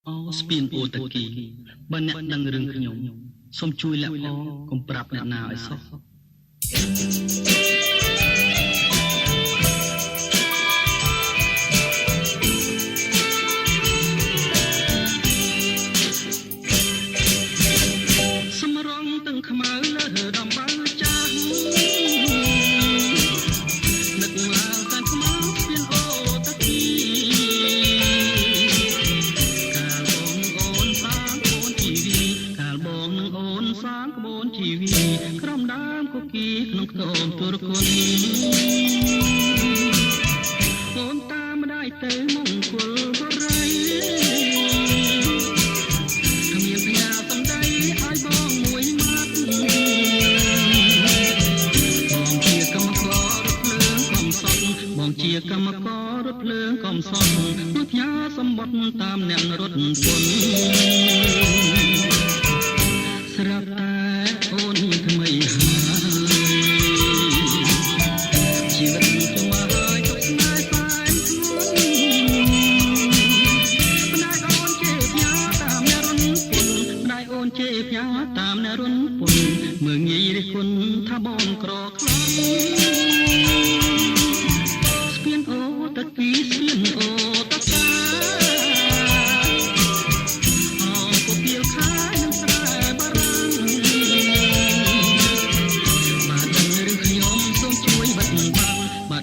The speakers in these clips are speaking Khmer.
អូស្ពីនអូតាគីបើអ្នកដឹងរឿងខ្ញុំសូមជួយលាក់ផងកុំប្រាប់អ្នកណាឲ្យសោះសម្រងទាំងខ្មៅលើដំបៅចាស់នឹកមកតែខ្មៅស្ពានអូតាគីសាងក្បូនជីវីក្រំដើមគគីក្នុងខ្ទមទុរគុណអូនតាមម្ដាយទៅមង្គលបរិយគ្មានផ្ញើសំដីឲ្យបងមួយម៉ាត់បងជាកម្មកររថភ្លើងកំសត់បងជាកម្មកររថភ្លើងកំសត់ដូចផ្ញើសម្បត្តិតាមអ្នករត់ពន្ធស្រាប់តែអូនថ្មីហើយជីវិតខ្ញុំមកហើយទុកស្នេហ៍តែធ្ងន់ម្ដាយអូនជេរផ្ញើតាមអ្នករុនពុនម្ដាយអូនជេរផ្ញើតាមអ្នករុនពុនមើងងាយរិះគន់ថាបងក្រខ្លាំងស្ពានអូតាគីស្ពានអូតាកា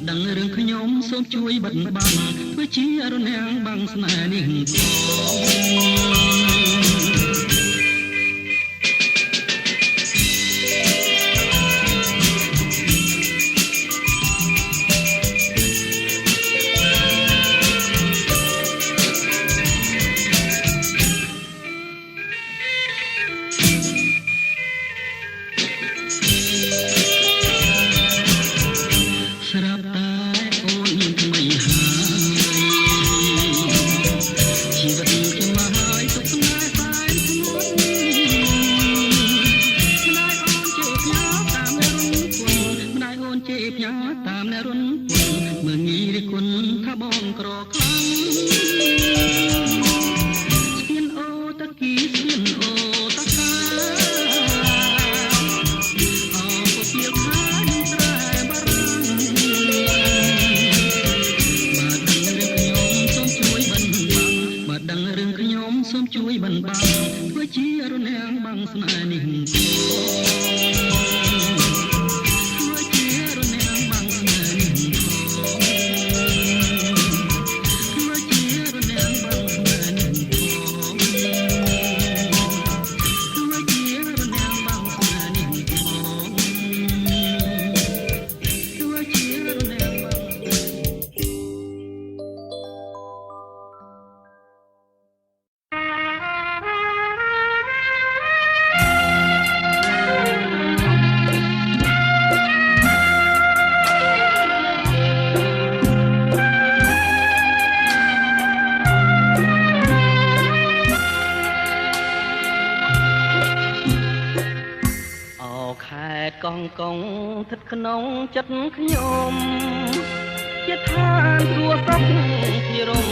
ដឹងរឿងខ្ញុំសូមជួយបិទបាំងធ្វើជារនាំងបាំងស្នេហ៍នេះស្រាប់តែអូនមានថ្មីហើយជីវិតខ្ញុំមកហើយទុកស្នេហ៍តែធ្ងន់ម្ដាយអូនជេរផ្ញើតាមអ្នករុនពុនម្ដាយអូនជេរផ្ញើតាមអ្នករុនពុនមើងងាយរិះគន់ថាបងក្រខ្លាំងស្ពានអូតាគីស្ពានអូតាកាអូពុទ្ធៀលខានឹងស្រែបារាំងដឹងរឿងខ្ញុំសូមជួយបិណ្ឌបាំងធ្វើជារនាំងបាំងស្នេហ៍នេះធ្វើជារនាំងបាំងស្នេហ៍នេះធ្វើជារនាំងបាំងស្នេហ៍នេះធ្វើជារនាំងបាំងស្នេហ៍នេះធ្វើជារនាំងបាំងកងកងស្ថិតក្នុងចិត្តខ្ញុំជាឋានសួគ៌សុខជារម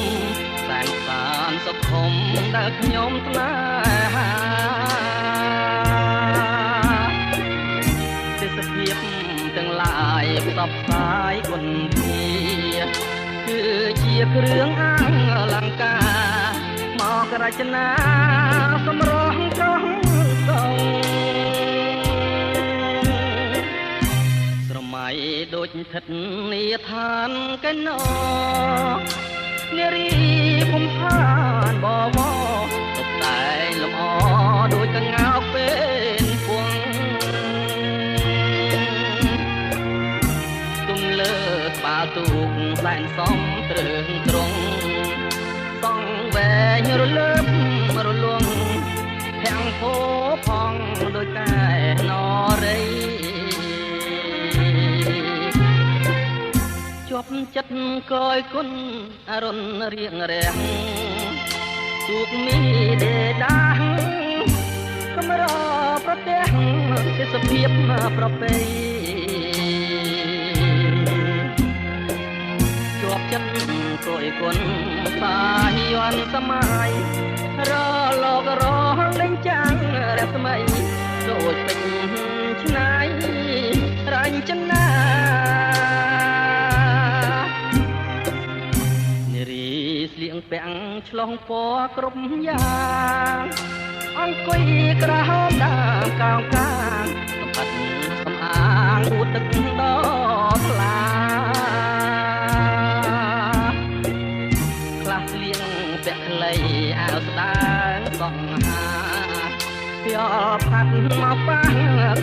សែនសានសុខុមដែលខ្ញុំស្នេហាទេសភាពទាំងឡាយផ្សព្វផ្សាយគុណធាគឺជាគ្រឿងអលង្ការមករចនាសម្រស់ចុះកងដូចស្ថិតនាឋានកណោនារីភូមិឋានបវរតុបតែងលម្អដូចកងោកពេលពួងទុំលើក្បាលទូកសែនសំត្រឹងត្រង់សង់វែងរលើបរលងភាំងពោផងដូចកែនរីជាប់ចិត្តកយគុណអរុនរៀងរាំងទូកមីដេដាស់កំរប្រទេសទេសភាពប្រពៃជាប់ចិត្តកយគុណសាយ័នសម័យ ស្មីដូចពេញឆ្នៃរញ្ចនានារីស្លៀងពាក់ឆ្លងពណ៌គ្រប់យ៉ាងអង្គុយក្រហមដើមកោងកាងសម្បត្តិសំអាងអួតទឹកដល់ថ្លាខ្លះស្លៀងពាក់ខ្លីអាវស្ដើងសង្ហាពីអផាត់មកប៉ះ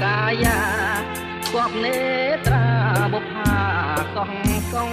កាយាគប់នេត្រាបុប្ផាកងកង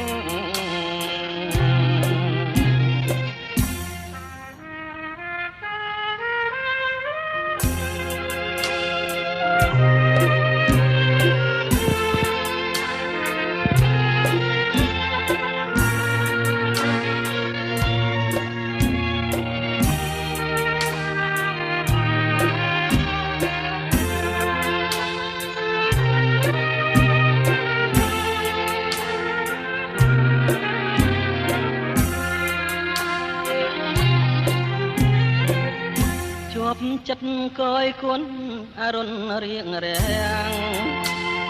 ចិត្តកយគុណអរុនរៀងរាំង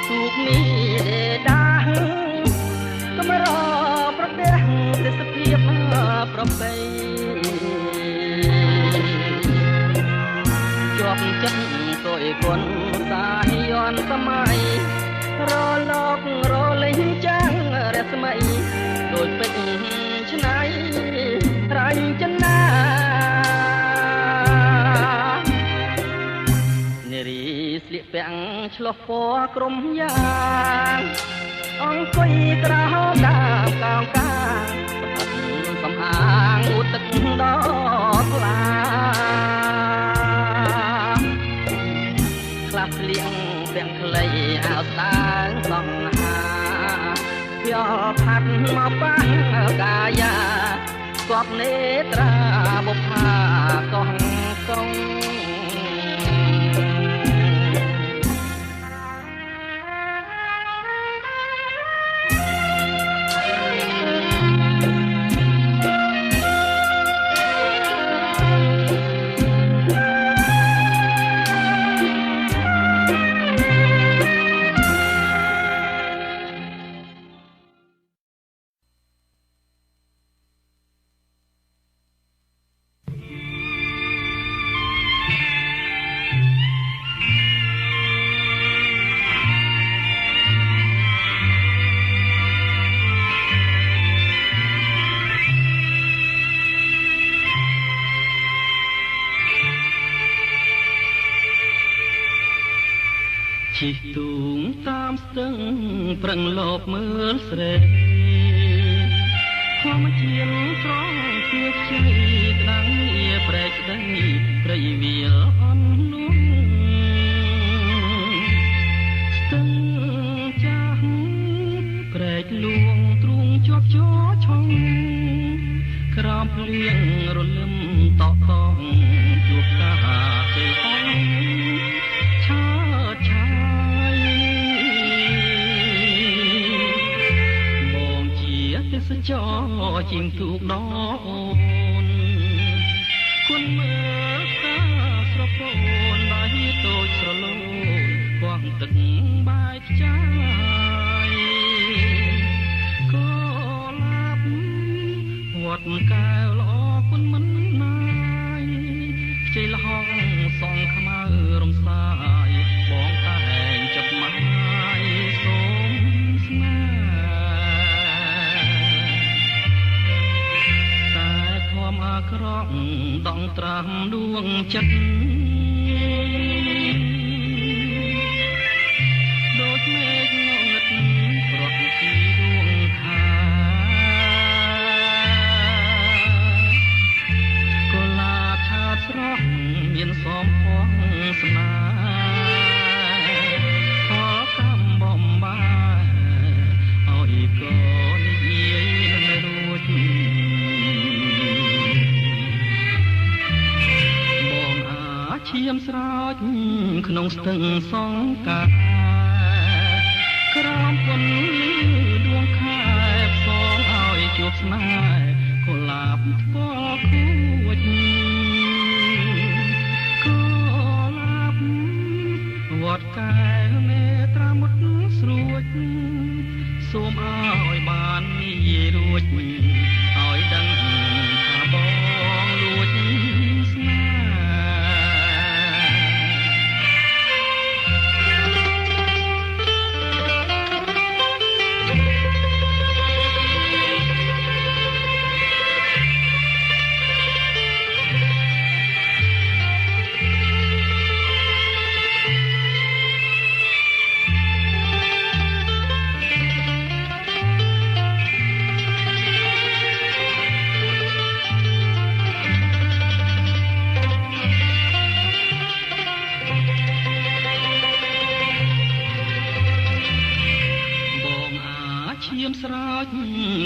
ទូកមីដេដាកំរប្រទេសទេសភាពប្រពៃជាប់ចិត្តកយគុណសាយ័នសម័យរលករលេងចាំងរស្មីដូចពេជ្រឆ្នៃរញ្ចនាស្លៀកពាក់ឆ្លុះពណ៌ក្រុមយ៉ាងអង្គុយក្រហមដើមកោងកាងសំអាងអួតទឹកដល់ថ្លាខ្លះស្លៀកពាក់ខ្លីអាវស្ដើងសង្ហាពីអផាត់មកប៉ះកាយាគប់នេត្រាបុប្ផាកងកងជិះទូងតាមស្ទឹងប្រឹងលបមើលស្រីធម្មជាតិស្រងគៀបជ័យក្តាំងងារប្រែកស្ដីព្រៃវាលអន់នួនស្ទឹងចាស់ប្រែកលួងទ្រូងជាប់ជោឆុងក្រោមភ្លៀងរលឹមតក់តងជួបកាគេអងឆើតឆាយបងជាទេសចរជាងទូកដនគុណមើលតាស្រពោនបាយតូចស្រលូនគង់ទឹកបាយខ្ចាយក៏ឡាប់វត្តកែវល្អគុណមិនណាយខ្ចីលហងសងខ្មៅរំសាយបងតែងចិត្តម៉ាយសូមស្នេហ៍តែធំអាក្រក់ដងត្រាំដួងចិត្តដូចមេឃងងឹតប្រត់ពីដួងខាកុលាបឆាតស្រស់មានសមផងស្នាខកំបំបាយអោយកនិយាយនឹងរួចបងអាឈាមស្រោចក្នុងស្ទឹងសង្កាក្រោមពុនដួងខែផ្សងឲ្យជួបស្នេហ៍កុលាបថ្ពាល់គួចកុលាប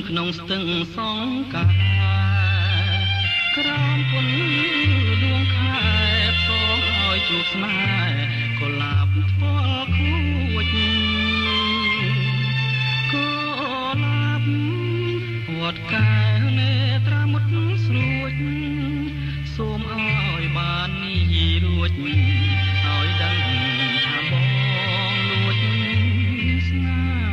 ក្នុងស្ទឹងសង្កាក្រោមគុណដួងខែផ្សងឲ្យជួបស្នេហ៍កុលាបថ្ពាល់ខួចកុលាបវត្តកែវនេត្រាមុតស្រួចសូមឲ្យបាននេះរួចឲ្យដឹងថាបងលួចស្នេហ៍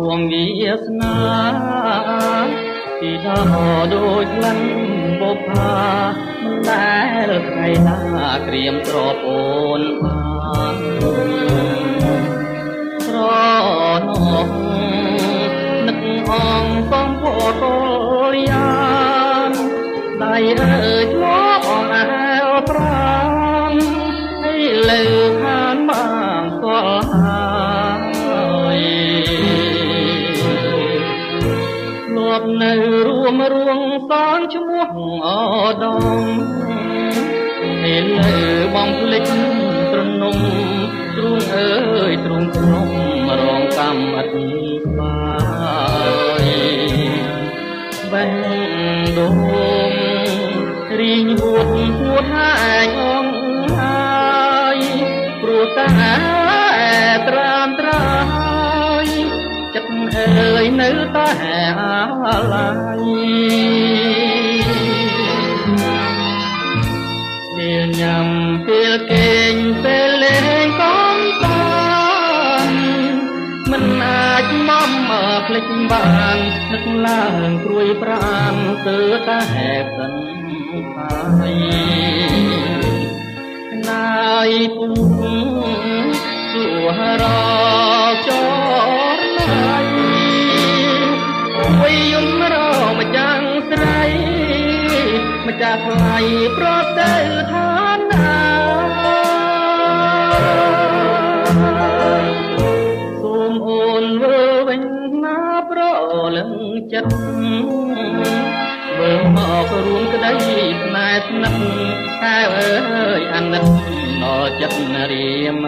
រួមវាសនាពីដល់ដូចក្លិនបុប្ផាមិនដែលថ្ងៃណាក្រៀមទ្របអូនបានស្រណោះនឹកអងបំផុតយានដៃអើយធ្លាប់អងអែលប្រាំឲ្យលើខានបានស្គាល់ហើយនៅរួមរួងសនឈ្មោះអដមពេលលើបំភ្លេចត្រនំទ្រូងអើយទ្រូងក្នុងរងកម្មអត់បាយបេះដូងរីងហួតហួតហាញអងហើយព្រោះតែត្រាំត្រាយចិត្តអើយនៅតែអាឡ័យពេលញ៉ាំពេលគេងពេលលេងកំសាន្តមិនអាចមកភ្លេចបាននឹកឡើងព្រួយប្រាណទៅតែហេតុសិនហើយណាយពុំសួររចរណាយយំរម្ចាស់ស្រីម្ចាស់ថ្លៃប្រត់ទៅឋានណាសូមអូនវើវិញណាប្រលឹងចិត្តវើមករួមក្តីស្នេហ៍ស្និទ្ធតែអើយអាណិតដល់ចិត្តរៀម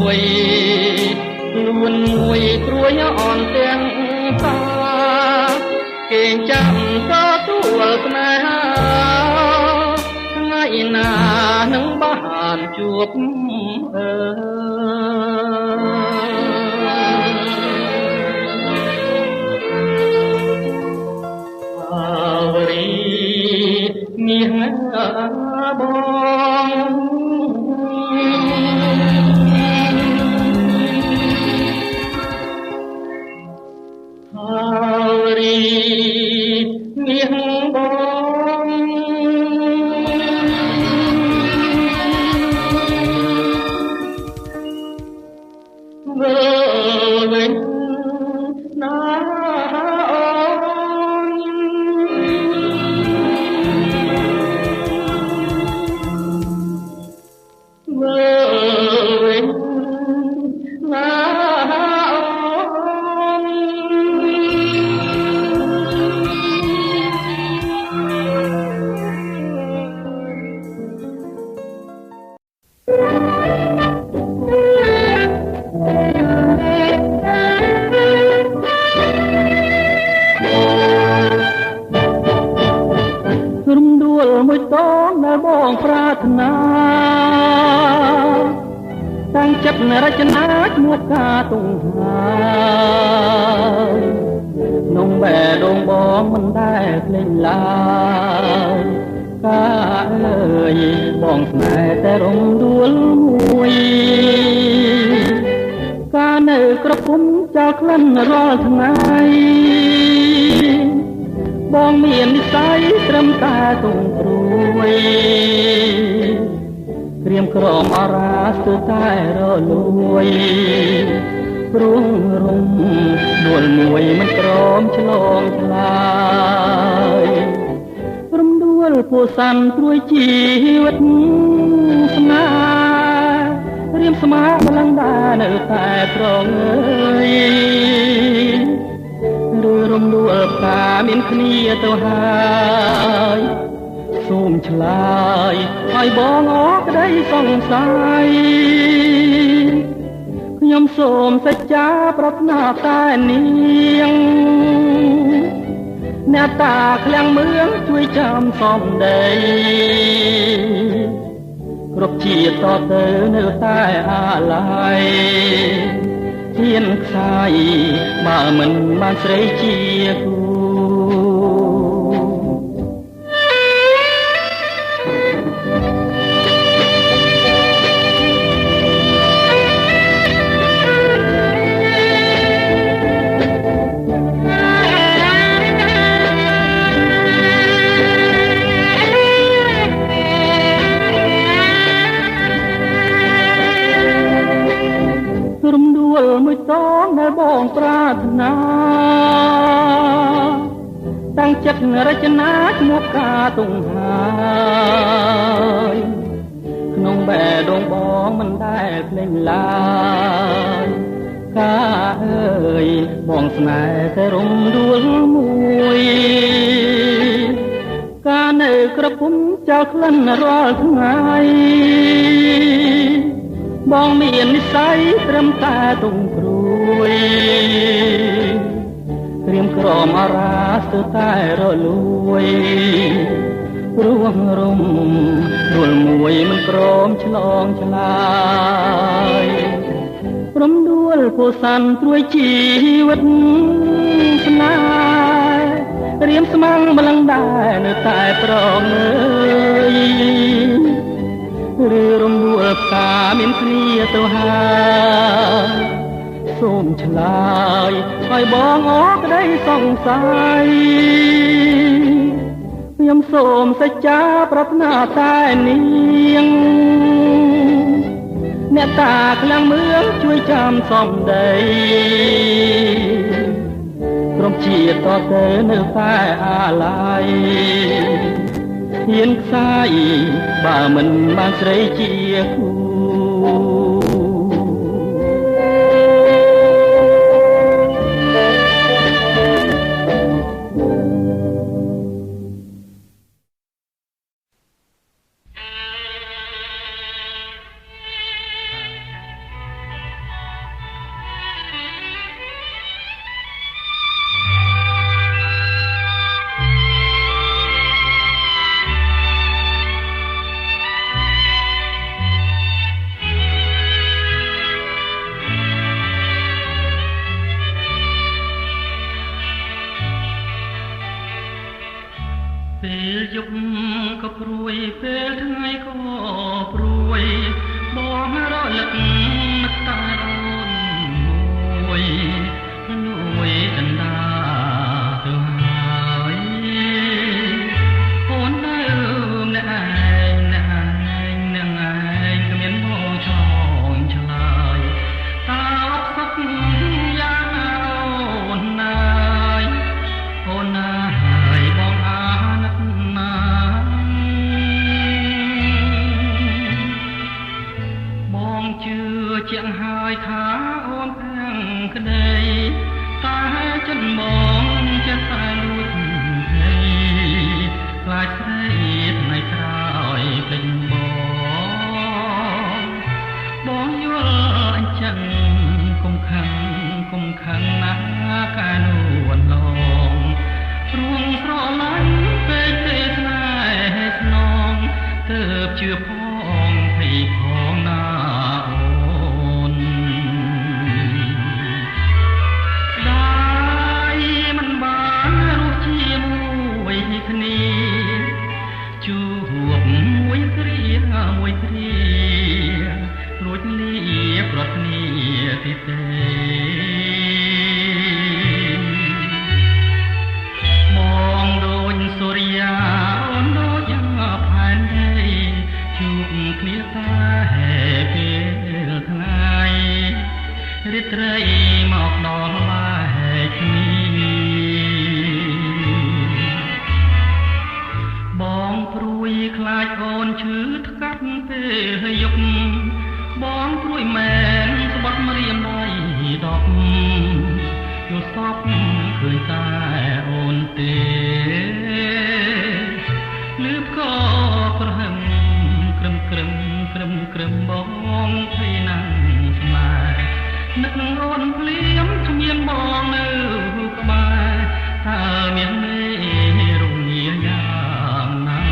មួយខ្លួនមួយព្រួយអន់ទាំងតាគេចាំក៏ទួលស្នេហាថ្ងៃណានឹងបានជួបអើអារីមានបងមានបងវើវិញណាអូនវើវិញណាមួយតងដែលបងប្រាថ្នាតាំងចិត្តរចនាឈ្មោះការទុំហើយក្នុងបេះដូងបងមិនដែលភ្លេចឡើយការអើយបងស្នេហ៍តែរំដួលមួយការនៅក្រពុំចោលក្លិនរាល់ថ្ងៃ បងមាននិស្ស័យត្រឹមតែទងព្រួយក្រៀមក្រំអរាស្ទើរតែរលួយព្រោះរំដួលមួយមិនព្រមឆ្លងឆ្លើយរំដួលពោសាន់ព្រួយជីវិតស្នេហ៍រៀមស្មាម្លឹងដែរនៅតែត្រង់អើយឬរំដួលផ្កាមានគ្នាទៅហើយសូមឆ្លើយឲ្យបងអរក្តីសង្ស័យខ្ញុំសូមសច្ចាប្រាថ្នាតែនាងអ្នកតាឃ្លាំងមឿងជួយចាំសំដីគ្រប់ជាតិតទៅនៅតែអាឡ័យហ៊ានខ្សាយបើមិនបានស្រីជាគូរំដួលមួយតងដែលបងប្រាថ្នាតាំងចិត្តរចនាឈ្មោះការទង្ហើយក្នុងបេះដូងបងមិនដែលភ្លេចឡើយការអើយបងស្នេហ៍តែរំដួលមួយការនៅក្រពុំចោលក្លិនរាល់ថ្ងៃបងមាននិស្ស័យត្រឹមតែទងព្រួយក្រៀមក្រំអរាស្ទើរតែរលួយព្រោះរំដួលមួយមិនព្រមឆ្លងឆ្លើយរំដួលពោសាន់ព្រួយជីវិតស្នេហ៍រៀមស្មាំងម្លឹងដែរនៅតែប្រងអើយឬរំដួលផ្កាមានគ្នាទៅហើយសូមឆ្លើយឲ្យបងអរក្តីសង្ស័យខ្ញុំសូមសច្ចាប្រាថ្នាតែនាងអ្នកតាឃ្លាំងមឿងជួយចាំសំដីក្រុមជាតិតទៅនៅតែអាឡ័យហ៊ានខ្សាយបើមិនបានស្រីជាគូពេលយប់ក៏ព្រួយពេលថ្ងៃក៏ព្រួយបងរលឹកនឹកតាអូនមួយនួយដណ្ដាទៅហើយអូននៅម្នាក់ឯងម្នាក់ឯងនឹងឯងគ្មានបងឆ្លងឆ្លើយតើអត់សុខយ៉ាងអូនណាយអូនណាយបងជាងហើយថាអូនទាំងក្តីតែចិនបងចិត្តតែលួចភ្នែកខ្លាចស្រីថ្ងៃក្រោយពេញបងយល់អញ្ចឹងគុំខឹងណាស់កាយនួនឡងរួងស្រឡាញ់ពេកទេស្នេហ៍ស្នងទើបជឿផងភ័យផងណាជួបមួយគ្រារួចលៀបប្រត់គ្នាទីទេម ងព្រួយមែនស្បត់មរៀមដៃដកយល់សពឃើញតែអូនទេលឺក៏ប្រហឹងក្រឹមក្រឹមក្រឹមក្រឹមបងភ័យណាំស្នេហ៍នឹកនឹងអូនភ្លៀមគ្មានបងនៅក្បែរតើមានមេរងាយ៉ាងណា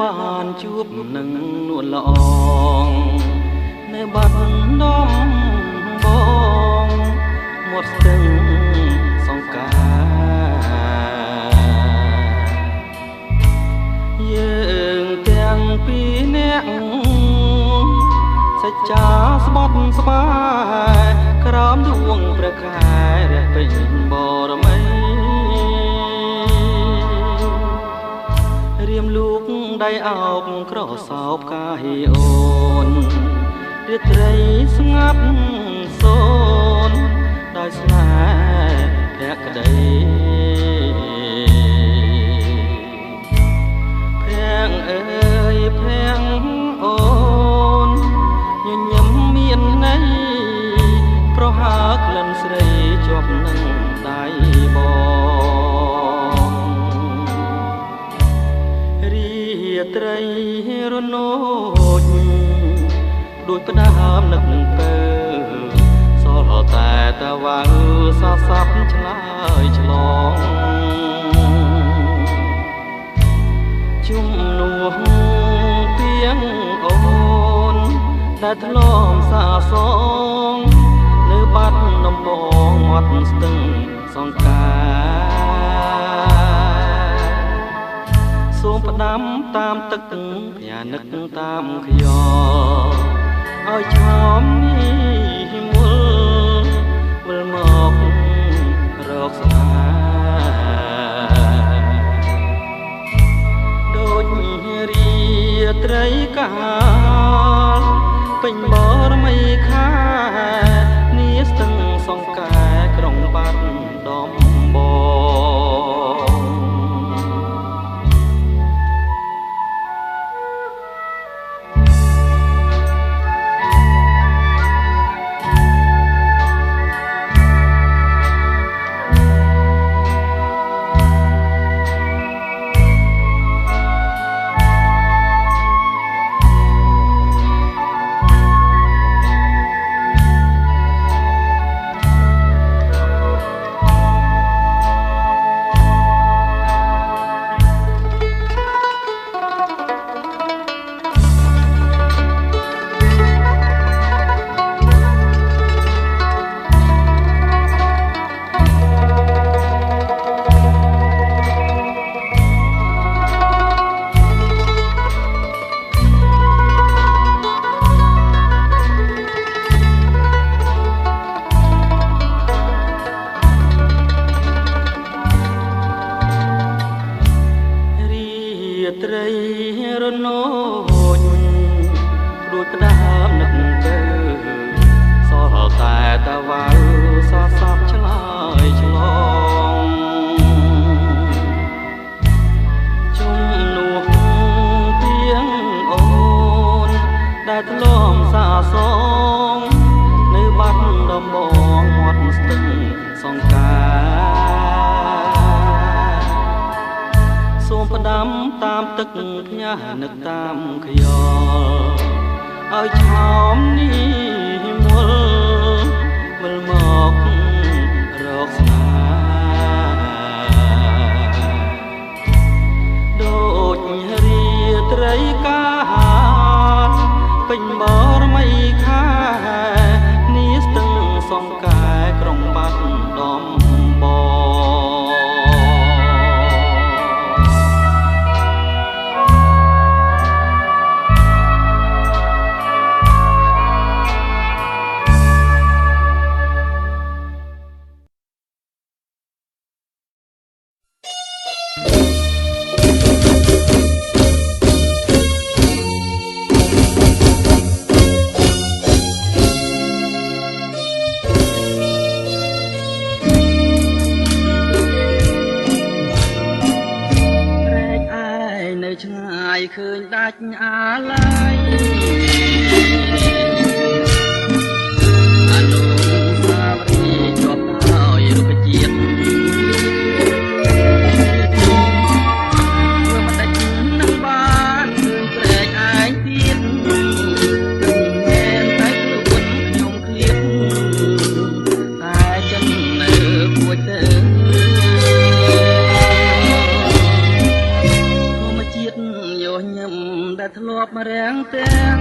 បានជួបនឹងនួនល្អងនៅបាត់ដំបងមាត់ស្ទឹងសង្ការយើងទាំងពីរនាក់សច្ចាស្បត់ស្បាយក្រោមដួងព្រះខែរះពេញបរមីរៀមលោកដៃអោបក្រសោបកាយអូនរាត្រីស្ងាត់សូនដោយស្នេហ៍ភក្តីភាំងអើយភាំងអូនញញឹមមានន័យប្រហើក្លិនស្រីជាប់នឹងដៃបងរាត្រីរនោចដូចផ្ដើមនឹកពើសល់តែតាវ៉ាវសោសាប់ឆ្លើយឆ្លងជុំនោះទៀងអូនដែលធ្លាប់សាសងនៅបាត់ដំបងមាត់ស្ទឹងសង្ការសូមផ្ដាំតាមទឹកភ័យនឹកតាមខ្យល់ឲ្យឆោមនេះមុលវិលមករកស្នេហ៍ដូចរាត្រីកាលពេញបរមីខានីស្ទឹងសង្កែក្រុងបាត់ដំបងត្រីរនោចរួចផ្ដាំនឹកទៅសល់តែតាវ៉ាវសោសាប់ឆ្លើយឆ្លងជុំនោះទៀងអូនដែលធ្លាប់សាសងនៅបាត់ដំបងមាត់ស្ទឹងសង្ការសូមផ្ដាំតាមទឹកផ្ញើនឹកតាមខ្យល់ឲ្យឆោមនេះមុលវិលមករកស្នេហ៍ដូចរាត្រីកាលពេញបរមីខានីស្ទឹងសង្កែក្រុងបាត់ដំបង ឆ្ងាយឃើញដាច់អាឡ័យអនុស្សាវរីយ៍ជាប់ដោយរុក្ខជាតិធ្វើមិនដាច់នឹងបានឃើញព្រែកឯងទៀតមែនតែខ្លួនខ្ញុំឃ្លាតតែចិននៅពួចទៅដែលធ្លាប់មករាំងទាំង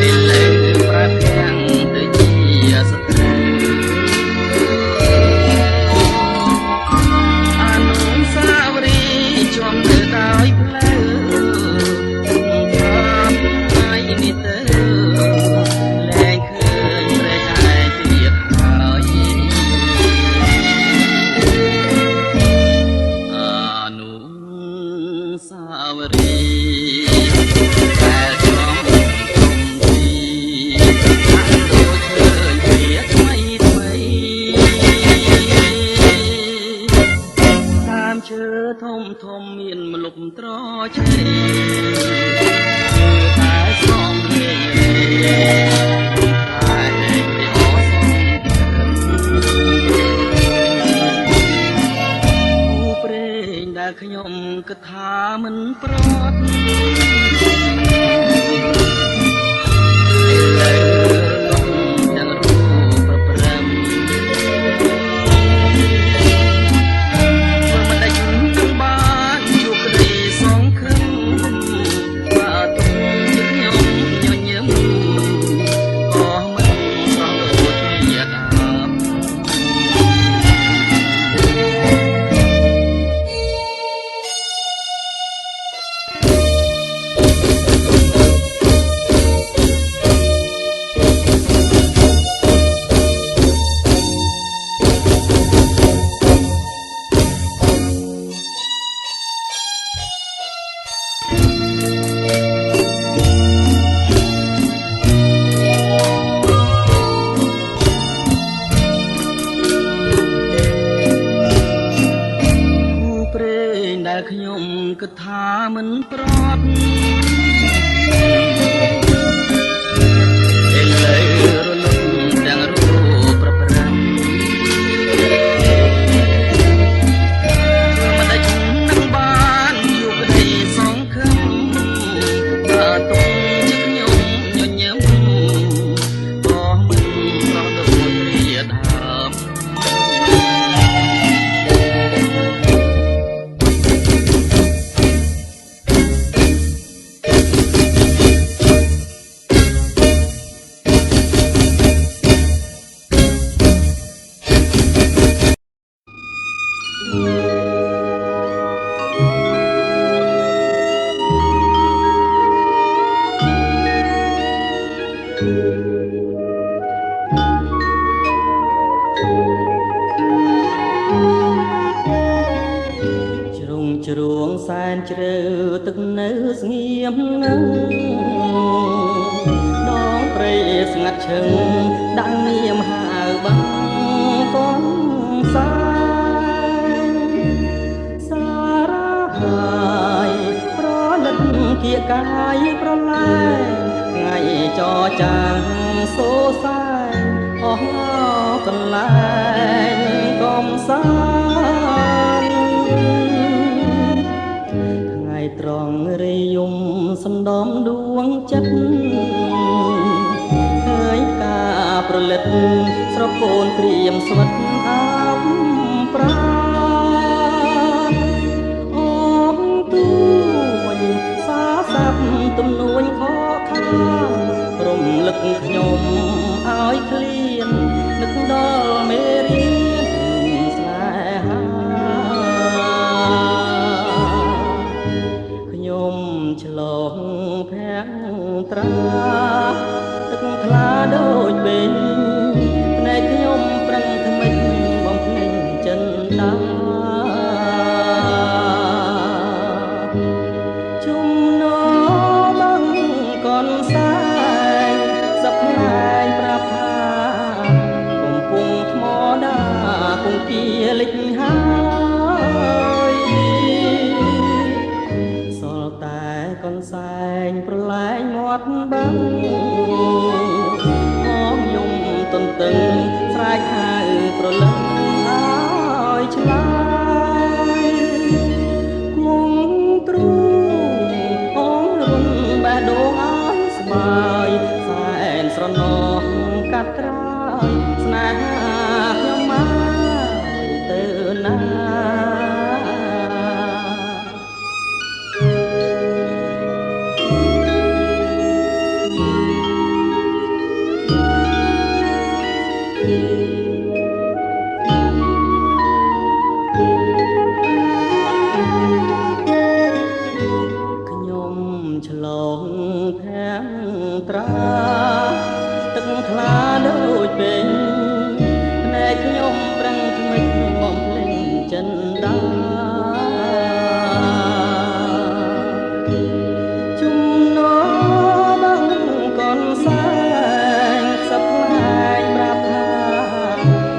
ឥឡូវប្រែទាំងទៅជាសត្រូវអនុស្សាវរីយ៍ជាប់ទៅដោយផ្លូវតាមថ្ងៃនេះទៅលែងឃើញព្រែកឯងទៀតហើយសាវរីតែចំទីដូចឃើញវាថ្មីថ្មីតាមឈើធំធំមានម្លប់ត្រឆេតែសំលេងតែពីអស់ព្រេងដែលខ្ញុំគិតថាមិនប្រត់ឥឡូវទាំងរូបប្រព្រឹត្តធ្វើមិនដាច់នឹងបានជួបក្តីសង្ឃឹមបើទុកជាខ្ញុំញញឹមក៏មិនស្រស់ដូចជាដើមដែលខ្ញុំគិតថាមិនប្រត់ឥឡូវរលឹកទាំងរូបប្រព្រឹត្តមិនដាច់នឹងបានជួបក្តីសង្ឃឹមបើទុកជាខ្ញុំញញឹមក៏មិនស្រស់ដូចជាដើមជ្រួងសែនជ្រៅទឹកនៅស្ងៀមនឹងដងព្រៃស្ងាត់ឈឹងដាក់នាមហៅបងកូនសាយសារ៉ាហើយប្រលិតគៀកកាយប្រលែងថ្ងៃចរចាងសូសែនអស់កន្លែងកំសាត្រង់រាយំសណ្ដំដួងចិត្តឃើញការប្រលិតស្រពូនព្រាមស្វិតអាប់ប្រាអូនទួយសាសាប់ទំនួញខកខានរំលឹកខ្ញុំឲ្យឃ្លាននឹកដល់មេរៀនស្នេហាឆ្លងភាំងត្រាទឹកថ្លាដូចបេងភ្នែកខ្ញុំប្រឹងថ្មិច គាលិចហើយសល់តែកនសែងប្រឡែងមាត់បឹងអងយំទន្ទឹងស្រែកហៅប្រលឹងឲ្យឆ្លើយគង់ទ្រូងអងរំបេះដូងឲ្យស្បើយសែនស្រណោះកាត់ត្រើយស្នេហាខ្ញុំមកទៅណាខ្ញុំឆ្លងភាំងត្រាទឹកថ្លាដូចពេញភ្នែកខ្ញុំប្រឹងថ្មិចបំភ្លេងចិនដាជំនោបងកនសែងសឹកផ្លែងប្រាប់ថា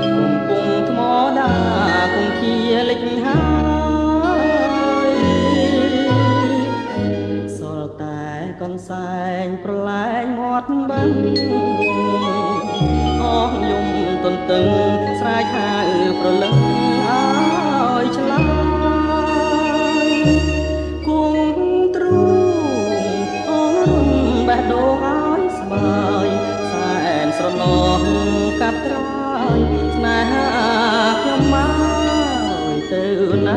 កំពុងថ្មដាគង់ជាលិចហើយសល់តែកនសែងប្រឡែងមាត់បឹងអងយំទន្ទឹងស្រែកហៅប្រលឹងឲ្យឆ្លើយគង់ទ្រូងអងរំបេះដូងឲ្យស្បើយសែនស្រណោះកាត់ត្រើយស្នេហាខ្ញុំមកទៅណា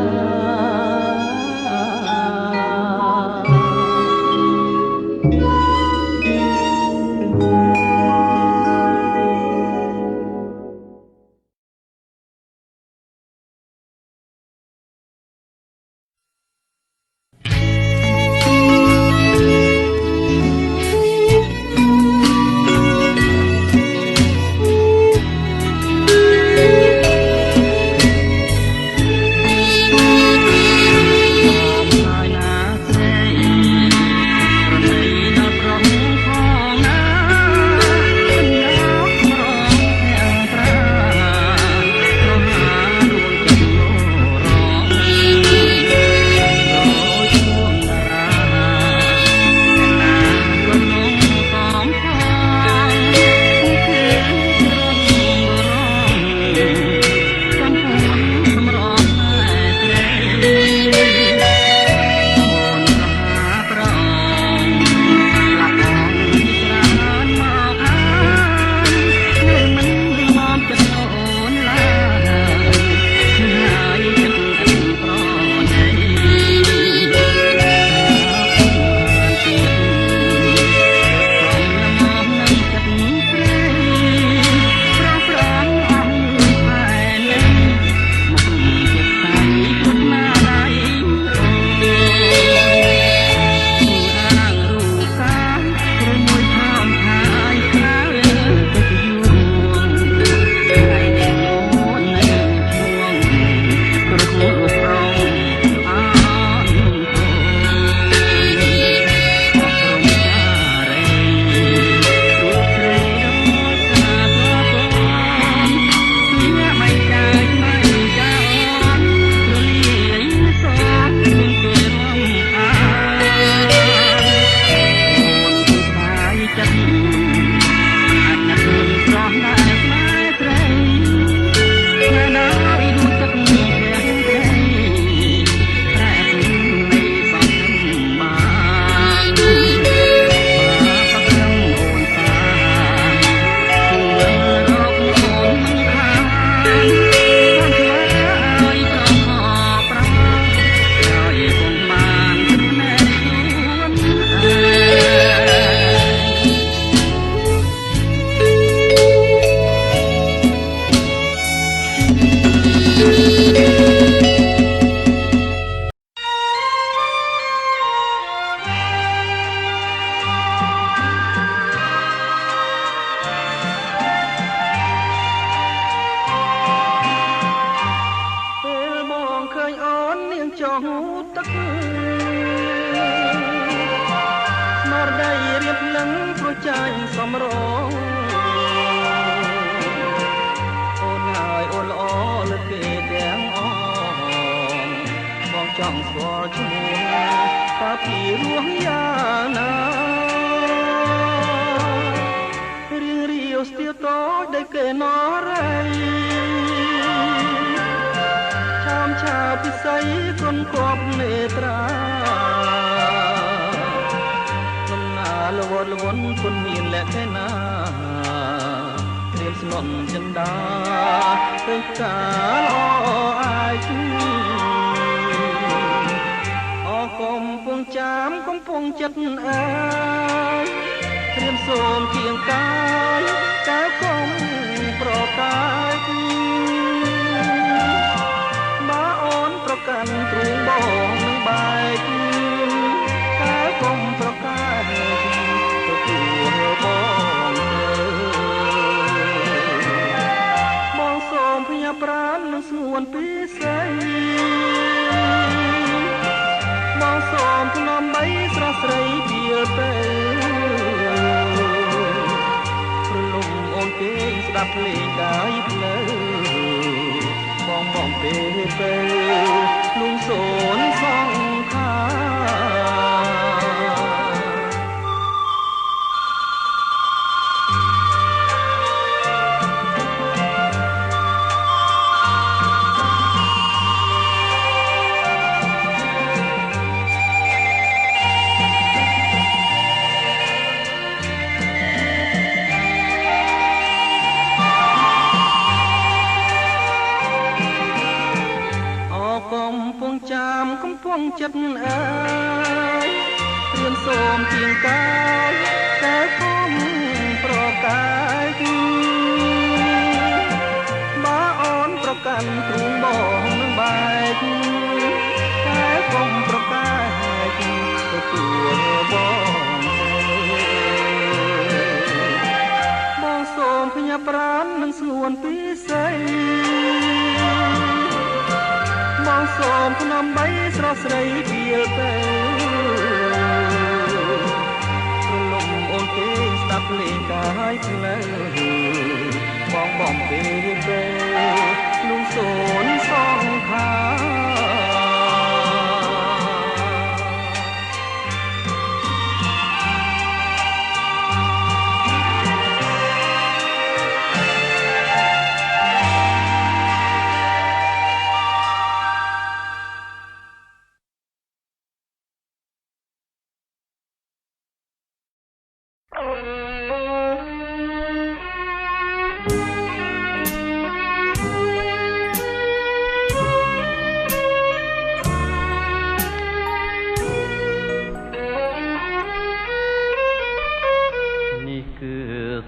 ចាញ់សំរងអូនហើយអូនល្អលើគេ ចង់ស្គាល់ឈ្មោះតើពីរស់យ៉ាងណារៀងរាវស្ទាវតូចដែលគេណរៃឆោមឆាពិសីកុនគប់នេត្រាលំណាលវត់លវន់គុនមានលក្ខណៈត្រៀមស្នន់ចិន្តាទៅកាលអាយកំពុងចាំកំពុងចិត្តអើយត្រៀមសូមគៀងកាយតើកុំប្រកាយបើអូនប្រកាន់ទ្រូងបងនឹងបែកតើកុំប្រកាយទទួលបងបងសូមភញាប្រាណនឹងស្ងួនពិសេសបងសូមថ្នមបីស្រស់ស្រីពីលទៅព្រលឹមអូនគេស្ដាប់ភ្លេងកាយផ្លូវបងពេលលំសូនសង្ខាកំពុងចិត្តអើយរៀនសូមគៀងកាយតែគុំប្រកាយបើអូនប្រកាន់ទ្រូងបងនឹងបែកតែគុំប្រកាយទទួលបងសូមភញាប្រាណនឹងស្ងួនពិសេសបងសូមថ្នមបីស្រស់ស្រីពីលទៅព្រលឹមអូនគេស្ដាប់ភ្លេងកាយផ្លូវបងពេលលំសូនសង្ខា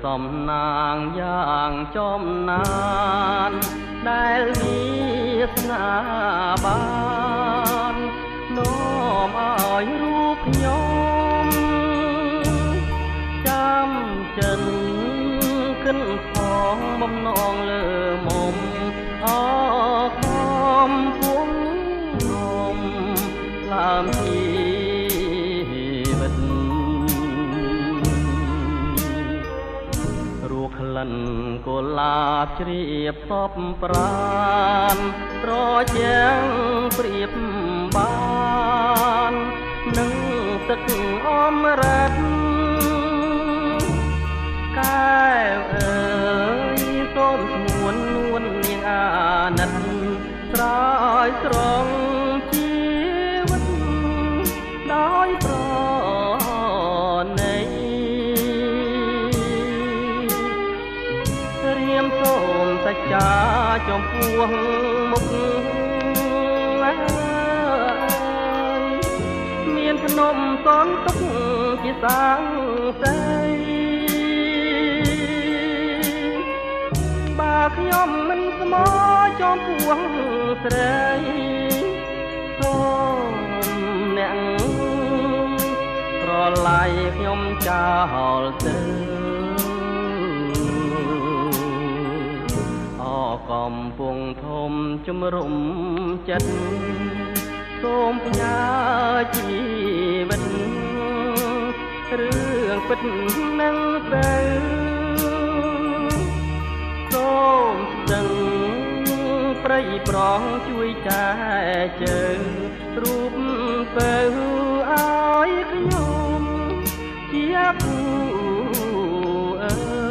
សំណាងយ៉ាងចំណានដែលវាសនាបាននាំឲ្យរូបខ្ញុំចាំចិនកិនផងបំណងលើមុំអខំពុំនំឡាមជីវិតក្លិនកុលាបជ្រាបសពប្រានប្រចាំព្រៀបបាននឹងទឹកអមរិតកែវអើយសូមស្ងួននួននាងអាណិតស្រោយស្រង់ជីវិតដោយប្រណីសូមសច្ចាចំពោះមុខមានភ្នំសនទុកជាសាងសីបើខ្ញុំមិនស្មោចំពោះស្រីសូមអ្នកប្រឡាយខ្ញុំចោលទៅកំពុងធំជំរុំចិត្តសូមផ្ញើជីវិតរឿងពិតនឹងទៅសូមស្ទឹង ព្រៃប្រងជួយចែជើងរូបទៅឲ្យខ្ញុំជាគូអើ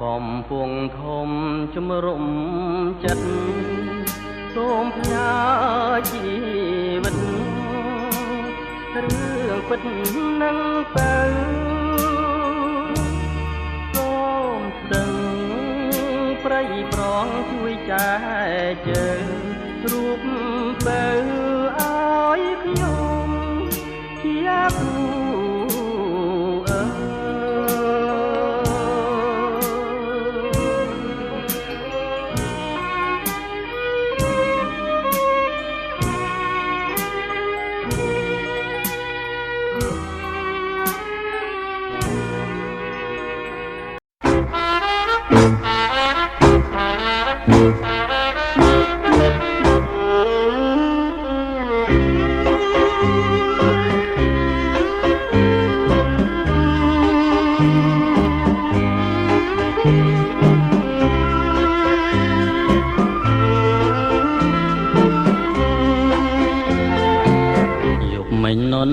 កំពុងធំជំរុំចិត្តសូមផ្ញើជីវិតរឿងពិតនឹងទៅសូមស្ទឹងព្រៃប្រងជួយចែជើងរូបទៅឲ្យខ្ញុំជាគូ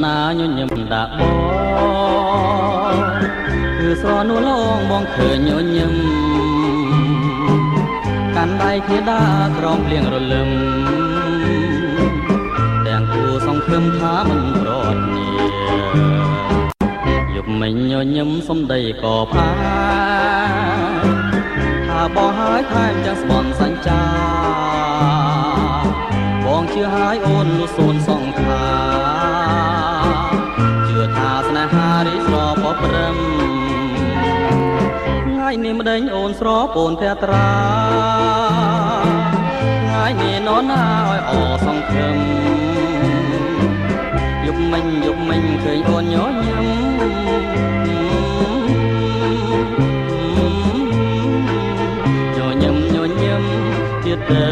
ណាញញឹមដាក់បងគឺស្រនួលងបងឃើញញញឹមកាន់ដៃគ្នាដើរក្រោមភ្លៀងរលឹមទាំងគូសង្ឃឹមថាមិនប្រត់នីយប់មិញញញឹមសំដីក៏ផាថាបងហើយថែមចាំស្បន់សញ្ចាបងជឿហើយអូននោះសូនសង្ខាថាស្នេហារីស្រពព្រឹមថ្ងៃនេះម្ដេចអូនស្រពូនភត្រាថ្ងៃនេះនរណាឲ្យអសង្ឃឹមយប់មិញឃើញអូនញញឹមទៀតទៅ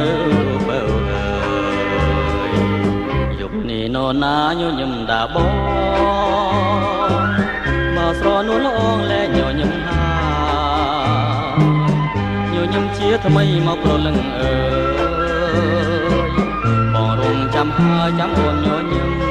បើអើយយប់នេះនរណាញញឹមដាក់បងមកស្រនួលល្អងលែងញញឹមហាញញឹមជាថ្មីមកប្រលឹងអើយបងរងចាំហើយចាំអូនញញឹម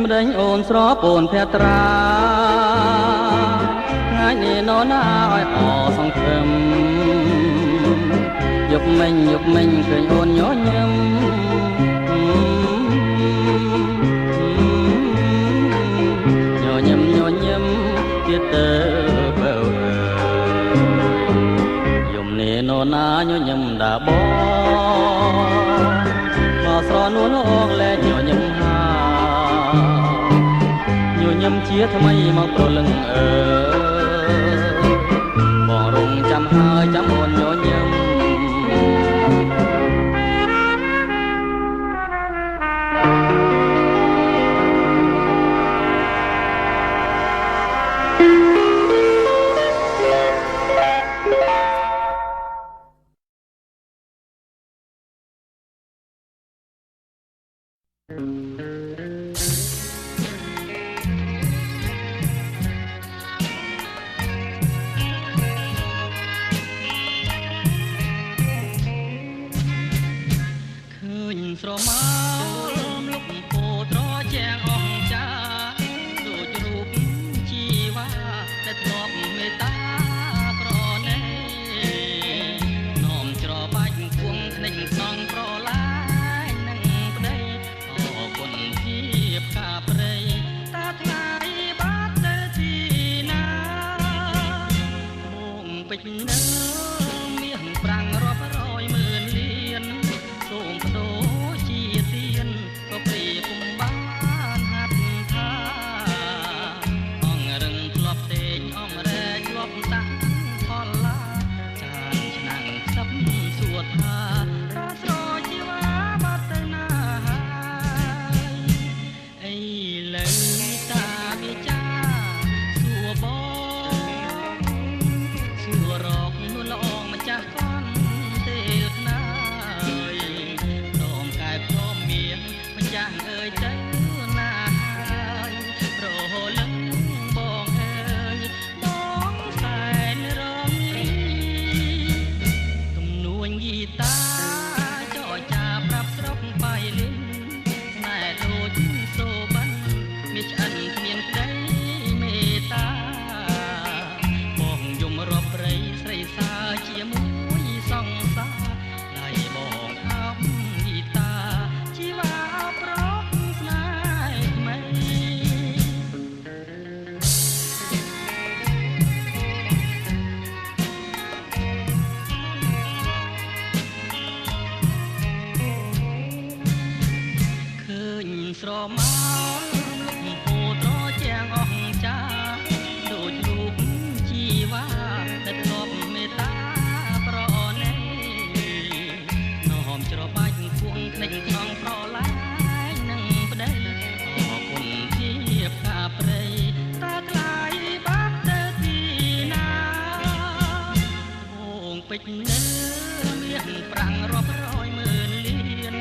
ម្ដេចអូនស្រពូនភត្រាថ្ងៃនេះនរណាឲ្យអសង្ឃឹមយប់មិញឃើញអូនញញឹមញញឹមទៀតទៅបើយំនេះនរណាញញឹមដាក់បងមកស្រនួលអងលែងញញឹមញញឹមជាថ្មីមកប្រលឹងអើបងរងចាំហើយចាំអូនញញឹម ស្រមោលលុបពោត្រជាងអង្ចាដូចរូបជីវ៉ាដែលធ្លាប់មេត្តាប្រណីនោមច្របាច់គួងភ្នែកស្នងប្រឡាយនឹងប្តីអរគុណភាពការព្រៃតាថ្លៃបាត់ទៅទីណាមុំពេជ្រនៅមានប្រាំងរាប់រយម៉ឺនលានសូមបដូរជាទៀនក៏ព្រាពុំបានហាត់ថាអងរឹងធ្លាប់ទេងអងរែកធ្លាប់តាំងផលឡាចានឆ្នាំងខ្សឹបសួរថាតើស្រជីវ៉ាបាត់ទៅណាអីលើតាវាចាសួរបងសួររកនួនល្អម្ចាស់កនទេលណាដងកែបព្រមមានម្ចាស់អើយទៅណាហើយប្រហលឹងបងអើយបងសែនរងទំនួញយីតាចរចាប្រាប់ស្រុកបៃលិនស្នេហ៍ដូចសូបិនមានឆ្អិនគ្មានក្តីមេត្តាបងយំរាប់ព្រៃស្រីសាជាមួយសង្សារដៃបងអោបយីតាជីវ៉ាប្រកស្នេហ៍ថ្មីឃើញស្រមោលលុបពោត្រជាងអង្ចាដូចរូបជីវ៉ាដែលធ្លាប់មេត្តាប្រណីនោមច្របាច់គួងភ្នែកក្នុងប្រឡាយនឹងប្តីអរគុណភាពការព្រៃតាថ្លៃបាត់ទៅទីណាបងពេជ្រនៅមានប្រាំងរាប់រយម៉ឺនលាន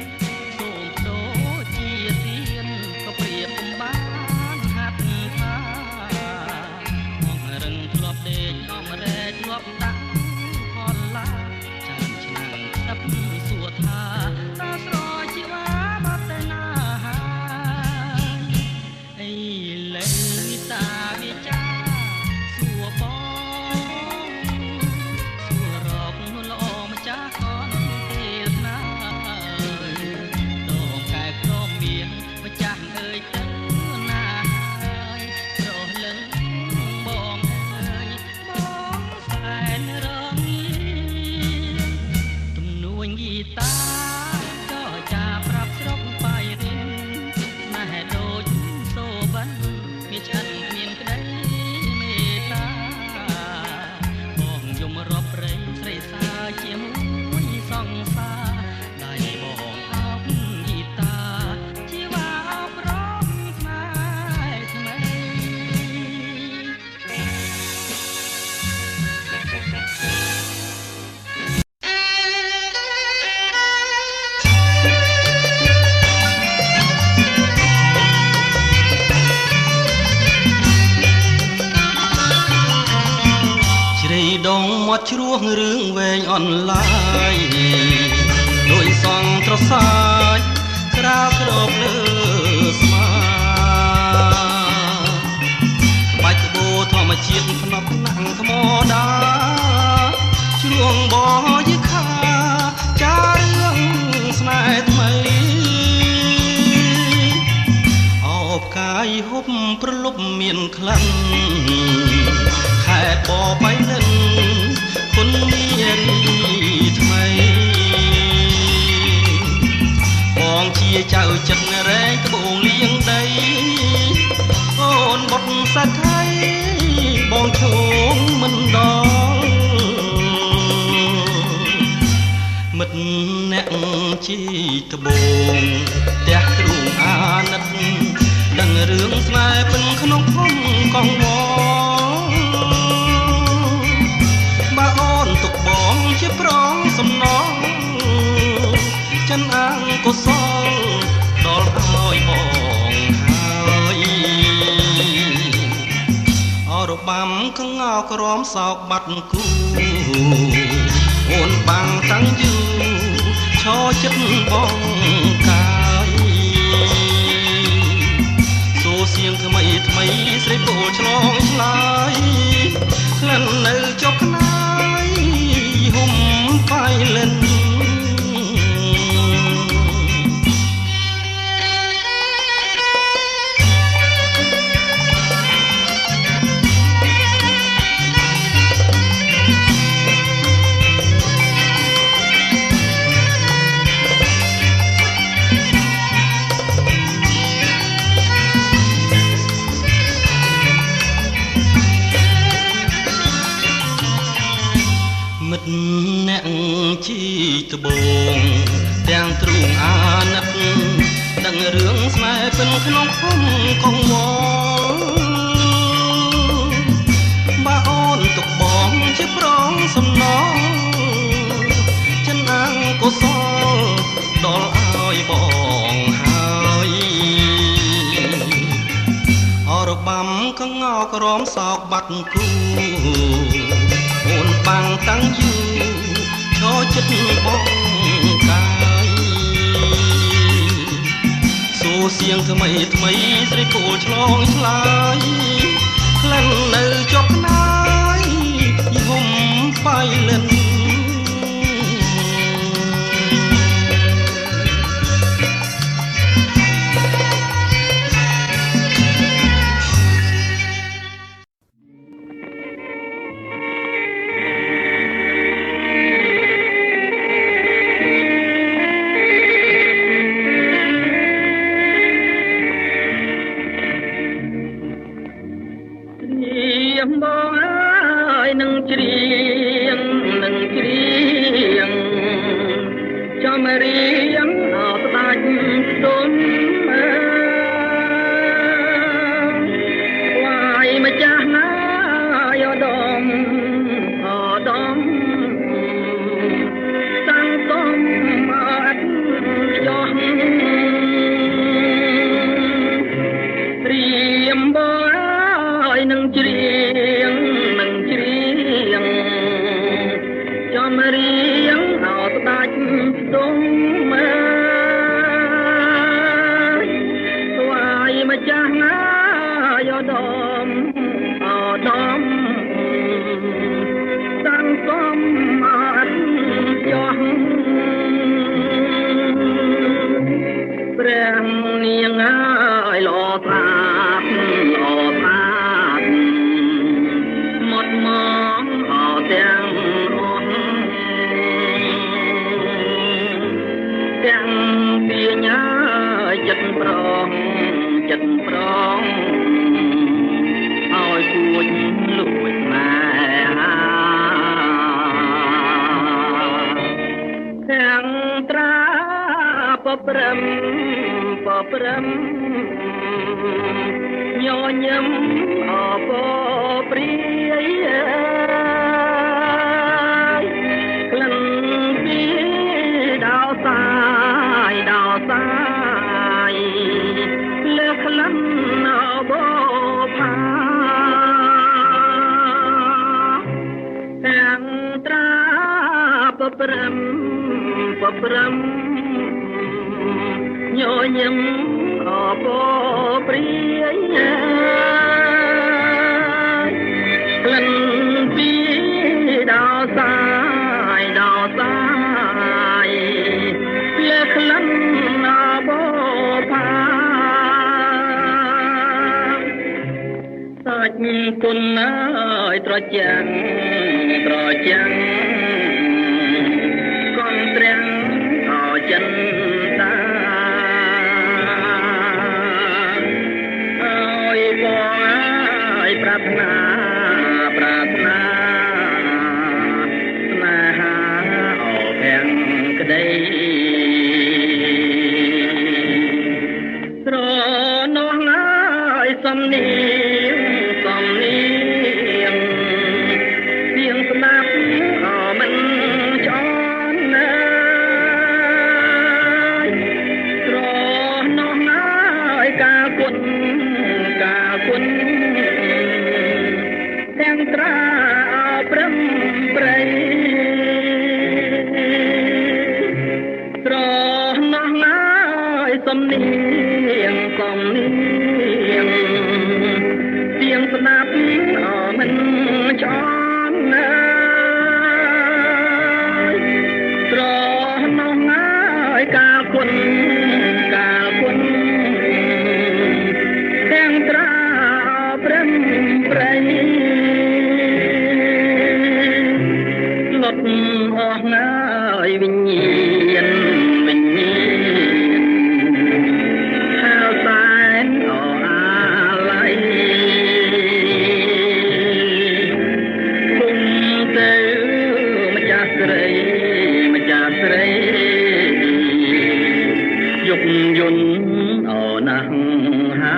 សូមដូរជាទៀនក៏ព្រាពុំបានហាត់ថាអងរឹងធ្លាប់ដេកអងរែកធ្លាប់ដាក់ផលឡាចានឆ្នាំងខ្សឹបសួរថាតើស្រជីវ៉ាបាត់ទៅណាអីលើតាវាចាសួរបងសួររកនួនល្អម្ចាស់កនទេលណាដងកែព្រមមានម្ចាស់អើយទៅណាហើយប្រលឹងបងអើយបងសែនរងទំនួញយីតាចរចាប្រាប់ស្រុកបៃរិនស្នេហ៍ដូចសូបិនមានឆ្អិនមានក្តីមេត្តាបងយំរាប់ព្រៃស្រីសាជាមួយសង្សារដៃបងអោបយីតាជីវ៉ាប្រកស្នេហ៍ថ្មី ជ្រៃដងមាត់ជ្រោះរឿងវែងអនឡាយដោយសងត្រសាយក្រាលក្របលើស្មាក្បាច់ក្បូរធម្មជាតិភ្នប់ណាំងថ្មដាជ្រួងបយីខាចារឿងស្នេហ៍ថ្មីអោបកាយហូបប្រលប់មានក្លិនខែបបៃលិនគុណនារីថ្មីបងជាចៅចិត្តរែងត្បូងលៀងដីអូនបុតសថៃបងឈោងមិនដល់មិត្តអ្នកជីត្បូងផ្ទះទ្រូងអាណិតដឹងរឿងស្នេហ៍ពិនក្នុងភូមិកងវបើអូនទុកបងជាប្រងសំណងចិនអង្គុសលដល់ឲ្យបងហើយអរបាំកងោក្រមសោកបាត់គូអូនបាំងតាំងយូរ ឈរចិត្តបងកាយសូរសៀងថ្មីថ្មីស្រីពោលឆ្លងឆ្លើយក្លិននៅចុកខ្នាយហុំបាយលិនមិត្តអ្នកជីត្បូងទាំងទ្រូងអាណិតដឹងរឿងស្នេហ៍ពិនក្នុងភូមិកងវល់បើអូនទុកបងជាប្រងសំណងចិនអង្គុសលដល់ឲ្យបងហើយអរបាំកងោក្រមសោកបាត់គូអូនបាំងតាំងយូរឈរចិត្តបងកាយសូរសៀងថ្មីថ្មីស្រីគោលឆ្លងឆ្លើយក្លិននៅចុកខ្នាយយហុំបាយលិនបងអើយនឹងច្រៀងចំរៀងអត់ស្ដាច់ទុំវាយម្ចាស់ណាយដមតាំងកំអត់ចោះត្រៀមបងអើយនឹងច្រៀងចំរៀងអត់ស្ដាច់ទុំវាយម្ចាស់ណាយដមតាំងកំអត់ចោះព្រះនាងអើយលោប្រាមកអត់ទាំងទាំងពីញ៉ាចិត្តប្រងឲ្យគួចលួចម៉ែទាំងត្រាបព្រំញញឹមអបព្រាយក្លិនពីដោសាយលើក្លិនអបផាទាំងត្រាបព្រំញញឹមអបព្រាយក្លិនពីដោសាយលើក្លិនអបផាសាច់គុណអើយត្រចាំងកងត្រាំងអចិនតាអើយបងអើយប្រាថ្នាស្នេហាអភាំងក្តីស្រនោះអើយសំនៀងទៀងស្ដាប់មិនចន់ណាស្រនោះអើយការគុណទាំងត្រាព្រំប្រៃ សំនៀងសំនៀងเสียงสนับมันช้อนตรอน้องง่ายกาคนแดงตราเปรมเปรย์หลดออกง่ายวิญญาณข้าวสารอ่อนอะไรคุมเตือมาจากใครยกยนอ่อนนังหา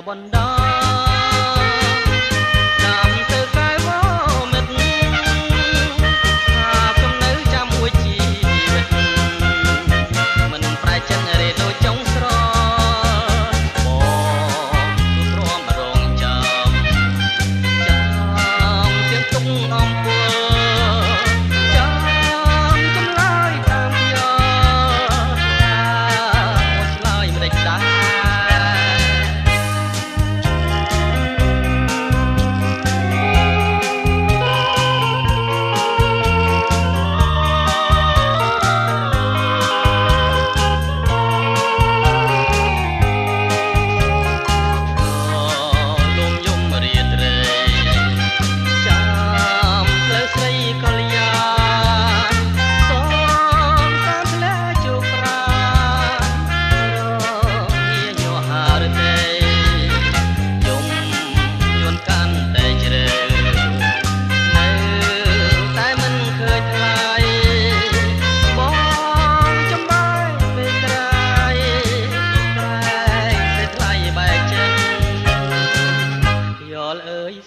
บนดอนำเธอกายว่าเม็ดหากจำเนื้อจำไว้ชีวิตมันปลายจันเรโดจงสรอบอกทุกรวมรองจำเสียงตุ้งอ้อมปัวจำลายตามยอสลายไม่ได้ตา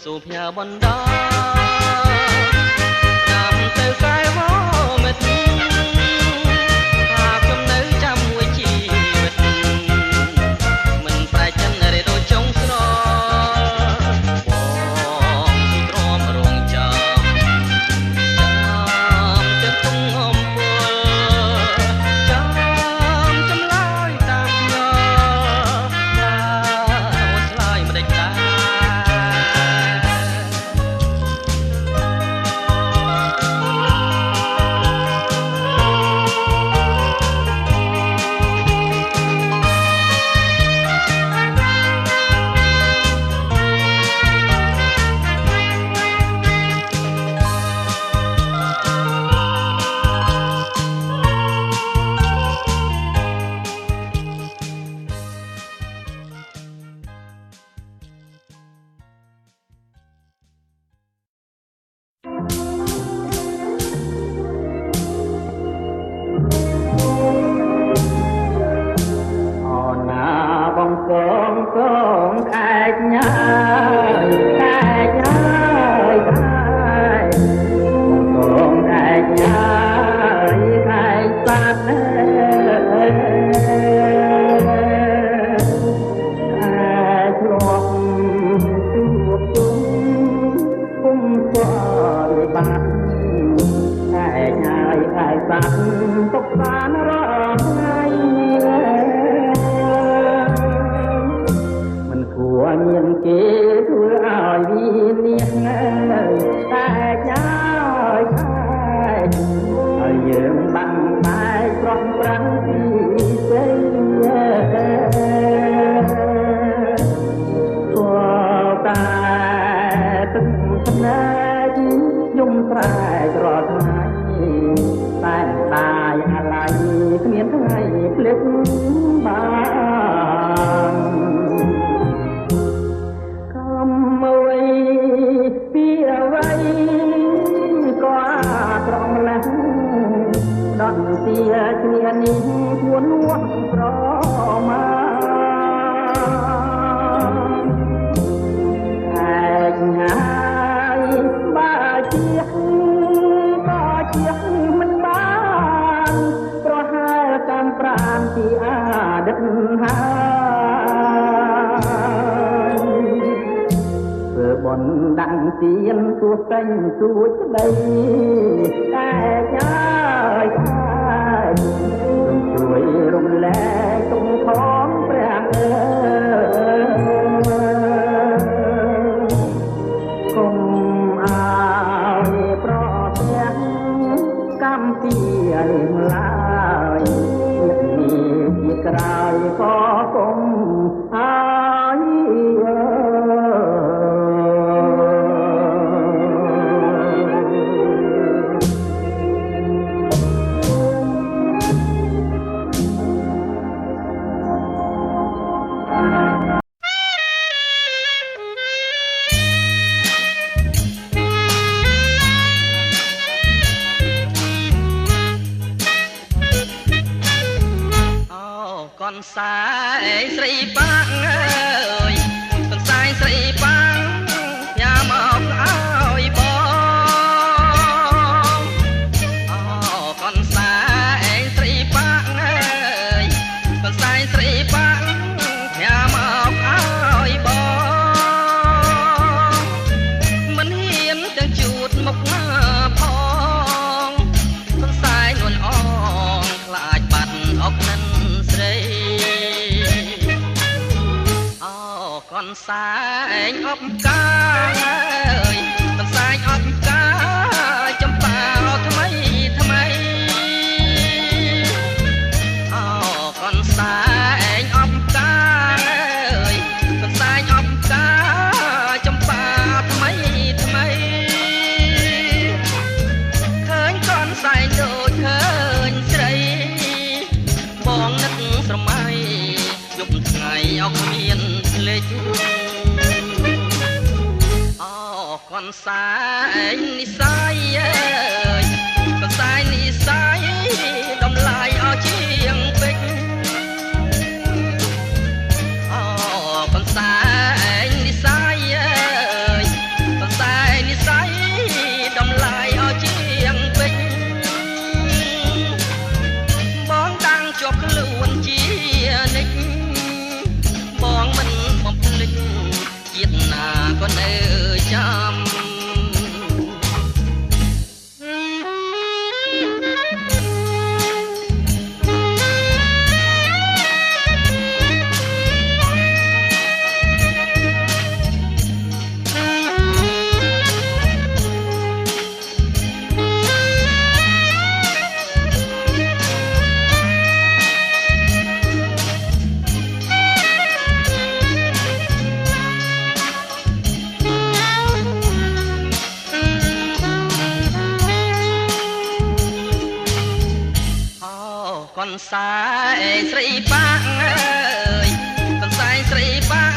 สูบยาบนดอนำเธอกายว่าเม็ดหากจำเนื้อจำไว้ชีวิตมันปลายจันเรโดจงสรอบอกทุกรอมรวงจำเต็มตุ้งอ้อมปัวจำลายตามยอสลายไม่ได้ตาcon ai nhớ con ai nhớ ai tan ai luộc chuột cũng có bát ai nhai ai sát tóc tan rồi ឌិតហើយធ្វើបនដាំងទៀនទួតែងទួចក្ដីតែយាយហើយជួយរំលែកទុំផងព្រះអើយកុំអើយប្រទះកម្មពីឲ្យឡើយជាក្រោយក៏គុំហើយសែងស្រីប៉ាំងអើយសន្សែងស្រីប៉ាំងញ៉ាំមកឲ្យបងអូកូនសែងស្រីប៉ាំងអើយសន្សែងស្រីប៉ាំងញ៉ាំមកឲ្យបងមិនហ៊ានទាំងជួតមុខផងសន្សែងនួនអងខ្លាចបាត់អុកនិនស្រីកនសែងអបកាអើយកនសែងអបកាចំប៉ាថ្មីថ្មីអូកនសែងអបកាអើយកនសែងអបកាចំប៉ាថ្មីថ្មីឃើញកនសែងដូចឃើញស្រីបងនឹកស្រមៃយប់ថ្ងៃអុកមានលេចអូកនសែងនិស័យអើយកនសែងនិស័យដំឡាយឲ្យជាងពេជ្រអូកនសែងនិស័យអើយកនសែងនិស័យដំឡាយឲ្យជាងពេជ្របងតាំងជាប់ខ្លួនជានិច្ចបងមិនបំភ្លេចជាតិណាក៏នៅចាំកនសែងស្រីប៉ាំងអើយកនសែងស្រីប៉ាំង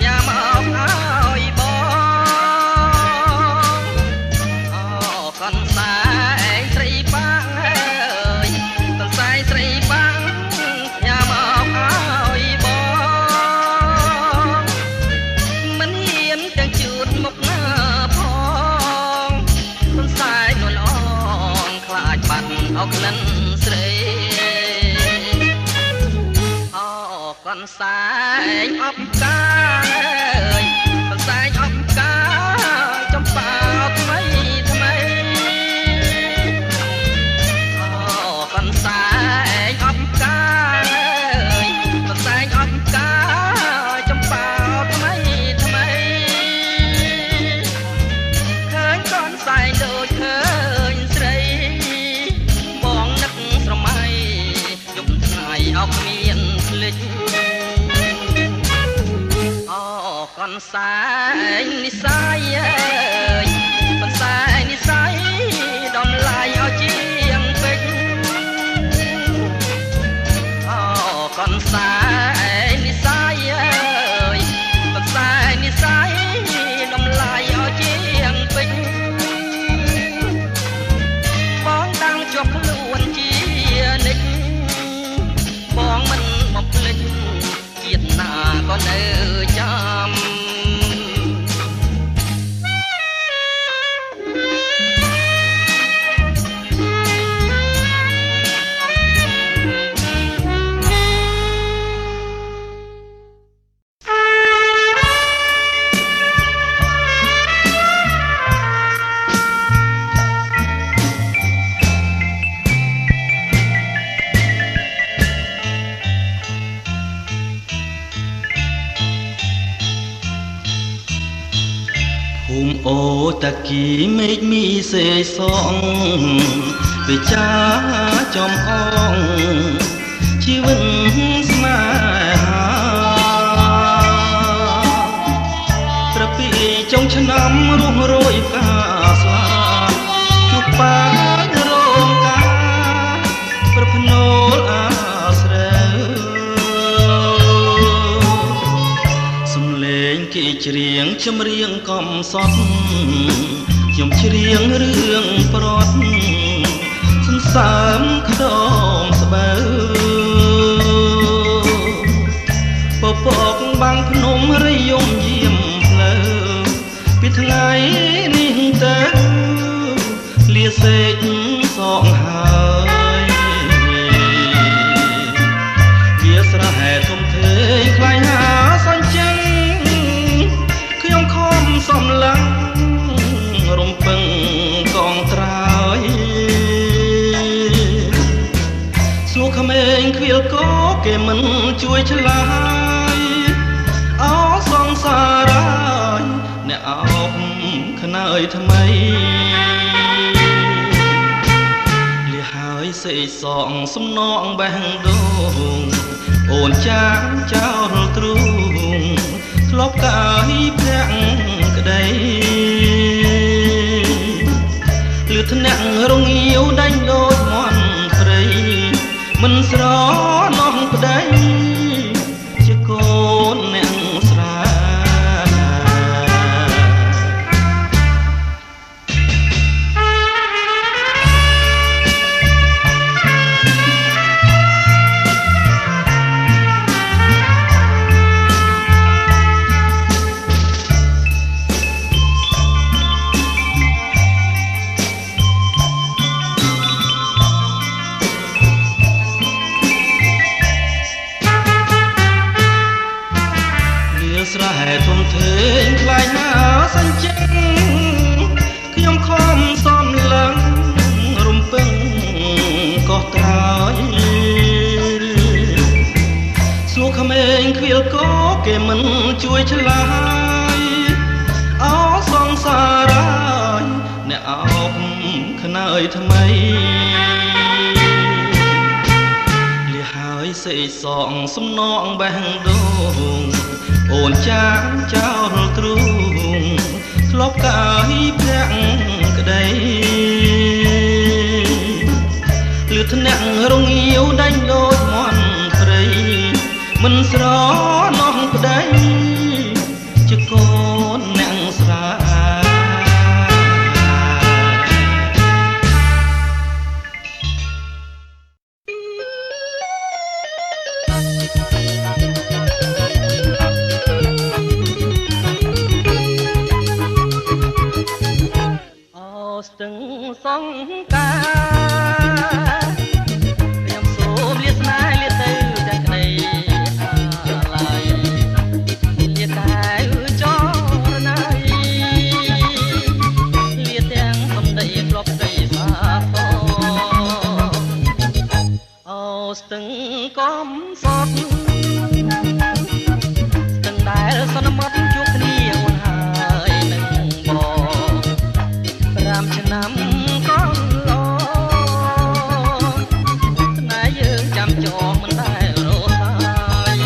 ញ៉ាំមកឲ្យបងអូកនសែងស្រីប៉ាំងអើយកនសែងស្រីប៉ាំងញ៉ាំមកឲ្យបងមិនហ៊ានទាំងជួតមុខផងកនសែងនួនអងខ្លាចបាត់អុកនិនស្រីកនសែងអបកាអើយកនសែងអបកាចំប៉ាថ្មីថ្មីអូកនសែងអបកាអើយកនសែងអបកាចំប៉ាថ្មីថ្មីឃើញកនសែងដូចឃើញស្រីបងនឹកស្រមៃយប់ថ្ងៃអុកមានភ្លេចកនសែងនិស័យអើយកនសែងនិស័យដំឡាយឲ្យជាងពេជ្រអូកនសែងនិស័យអើយកនសែងនិស័យដំឡាយឲ្យជាងពេជ្របងតាំងជាប់ខ្លួនជានិច្ចបងមិនមកភ្លេចជាតិណាក៏នៅចាំ មអូតាគីមេឃមីសេសងវិចាចំអងជីវិតស្នេហាប្រពីចុងឆ្នាំរស់រយផ្កាស្លាជួបបានរងការប្រភ្នូលអាស្រ័យសំលេងគេច្រៀងចម្រៀងកំសត់ខ្ញុំច្រៀងរឿងប្រត់សន្សើមខ្ទមស្បូវពពកបាំងភ្នំរយំយាមផ្លូវពីថ្ងៃនេះទៅលាសេកសងហើយវាស្រែធំធេងខ្លាយហាសាញ់ចឹងខ្ញុំខំសំឡឹងរំពឹងកងត្រើយសួរក្មេងខ្វៀលកោគេមិនជួយឆ្លើយអោសងសារ៉ាយអ្នកអោបខ្នើយថ្មីលះហើយសេកសងសំណងបេះដូងអូនចាងចោលទ្រូងធ្លាប់កាយភ័ក្រក្តីលឺថ្នាក់រងាវដាច់ដូចមន់ព្រៃមិនស្រណោះប្តីជាកូនអ្នកស្រាស្រែធំធេងខ្លាយហាសាញ់ចឹងខ្ញុំខំសំឡឹងរំពឹងកោះត្រើយសួរក្មេងខ្វៀលកោគេមិនជួយឆ្លើយអោសងសារ៉ាយអ្នកអោបខ្នើយថ្មីលះហើយសេកសងសំណងបេះដូងអូនចាងចោលទ្រូងធ្លាប់កាយភ័ក្រក្តីលឺថ្នាក់រងាវដាច់ដូចមន់ព្រៃមិនស្រណោះប្តីជាកូនអ្នកស្រាស្ទឹងសងកាខ្ញុំសូមលាស្នេហ៍លាទៅទាំងក្តីឡាយលាតែចរណៃលាទាំងសំដីក្លប់ស្ដីសាធអូស្ទឹងកំសត់ស្ទឹងដែលសន្មត់ជួបគ្នាអូនហើយនឹងបង5ឆ្នាំកន្លងស្នេហ៍យើងចាំចងមិនដែលរសាយ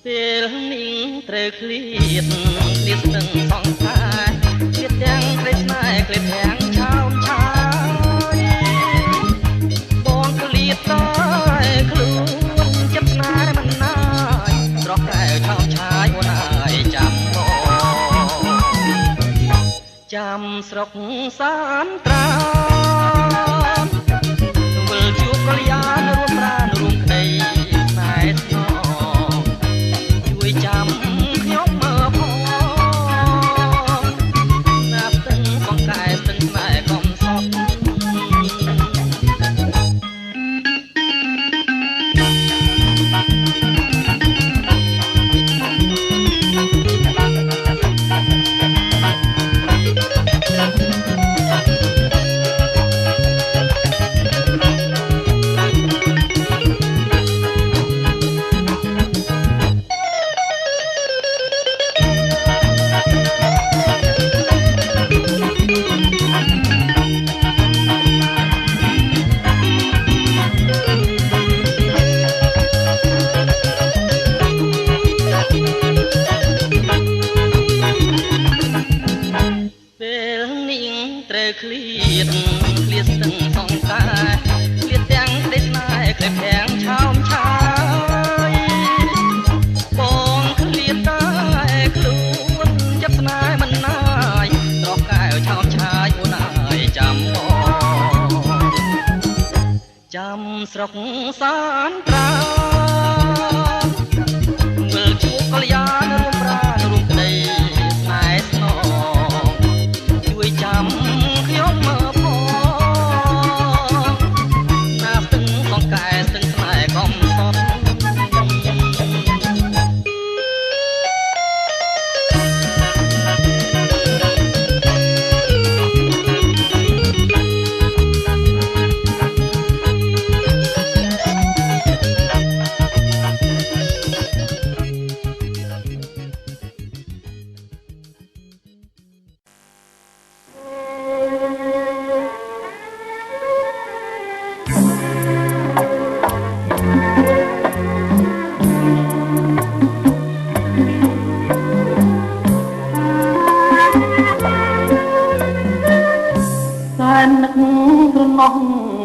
ពេលនេះត្រូវឃ្លាតស្ទឹងសងខាឃ្លាតទាំងក្តីស្នេហ៍ក្លេបទាំងឆោមឆាយបងឃ្លាតតែខ្លួនចិត្តស្នេហ៍មិនណាយស្រស់កែវឆោមឆាយអូនហើយចាំចាំស្រុកសានត្រានវិលជួបកល្យានរួមប្រានរួមក្តីស្នេហ៍ស្នងជួយចាំខ្ញុំមើលផងណាស្ទឹងសងកែស្ទឹងស្នេហ៍កំសត់ រុកសានប្រាវិលជួបកល្យានរួមប្រានរួមក្តីស្នេហ៍ស្នងជួយចាំខ្ញុំមកផងណាស្ទឹងសង្កែស្ទឹងស្នេហ៍កំសត់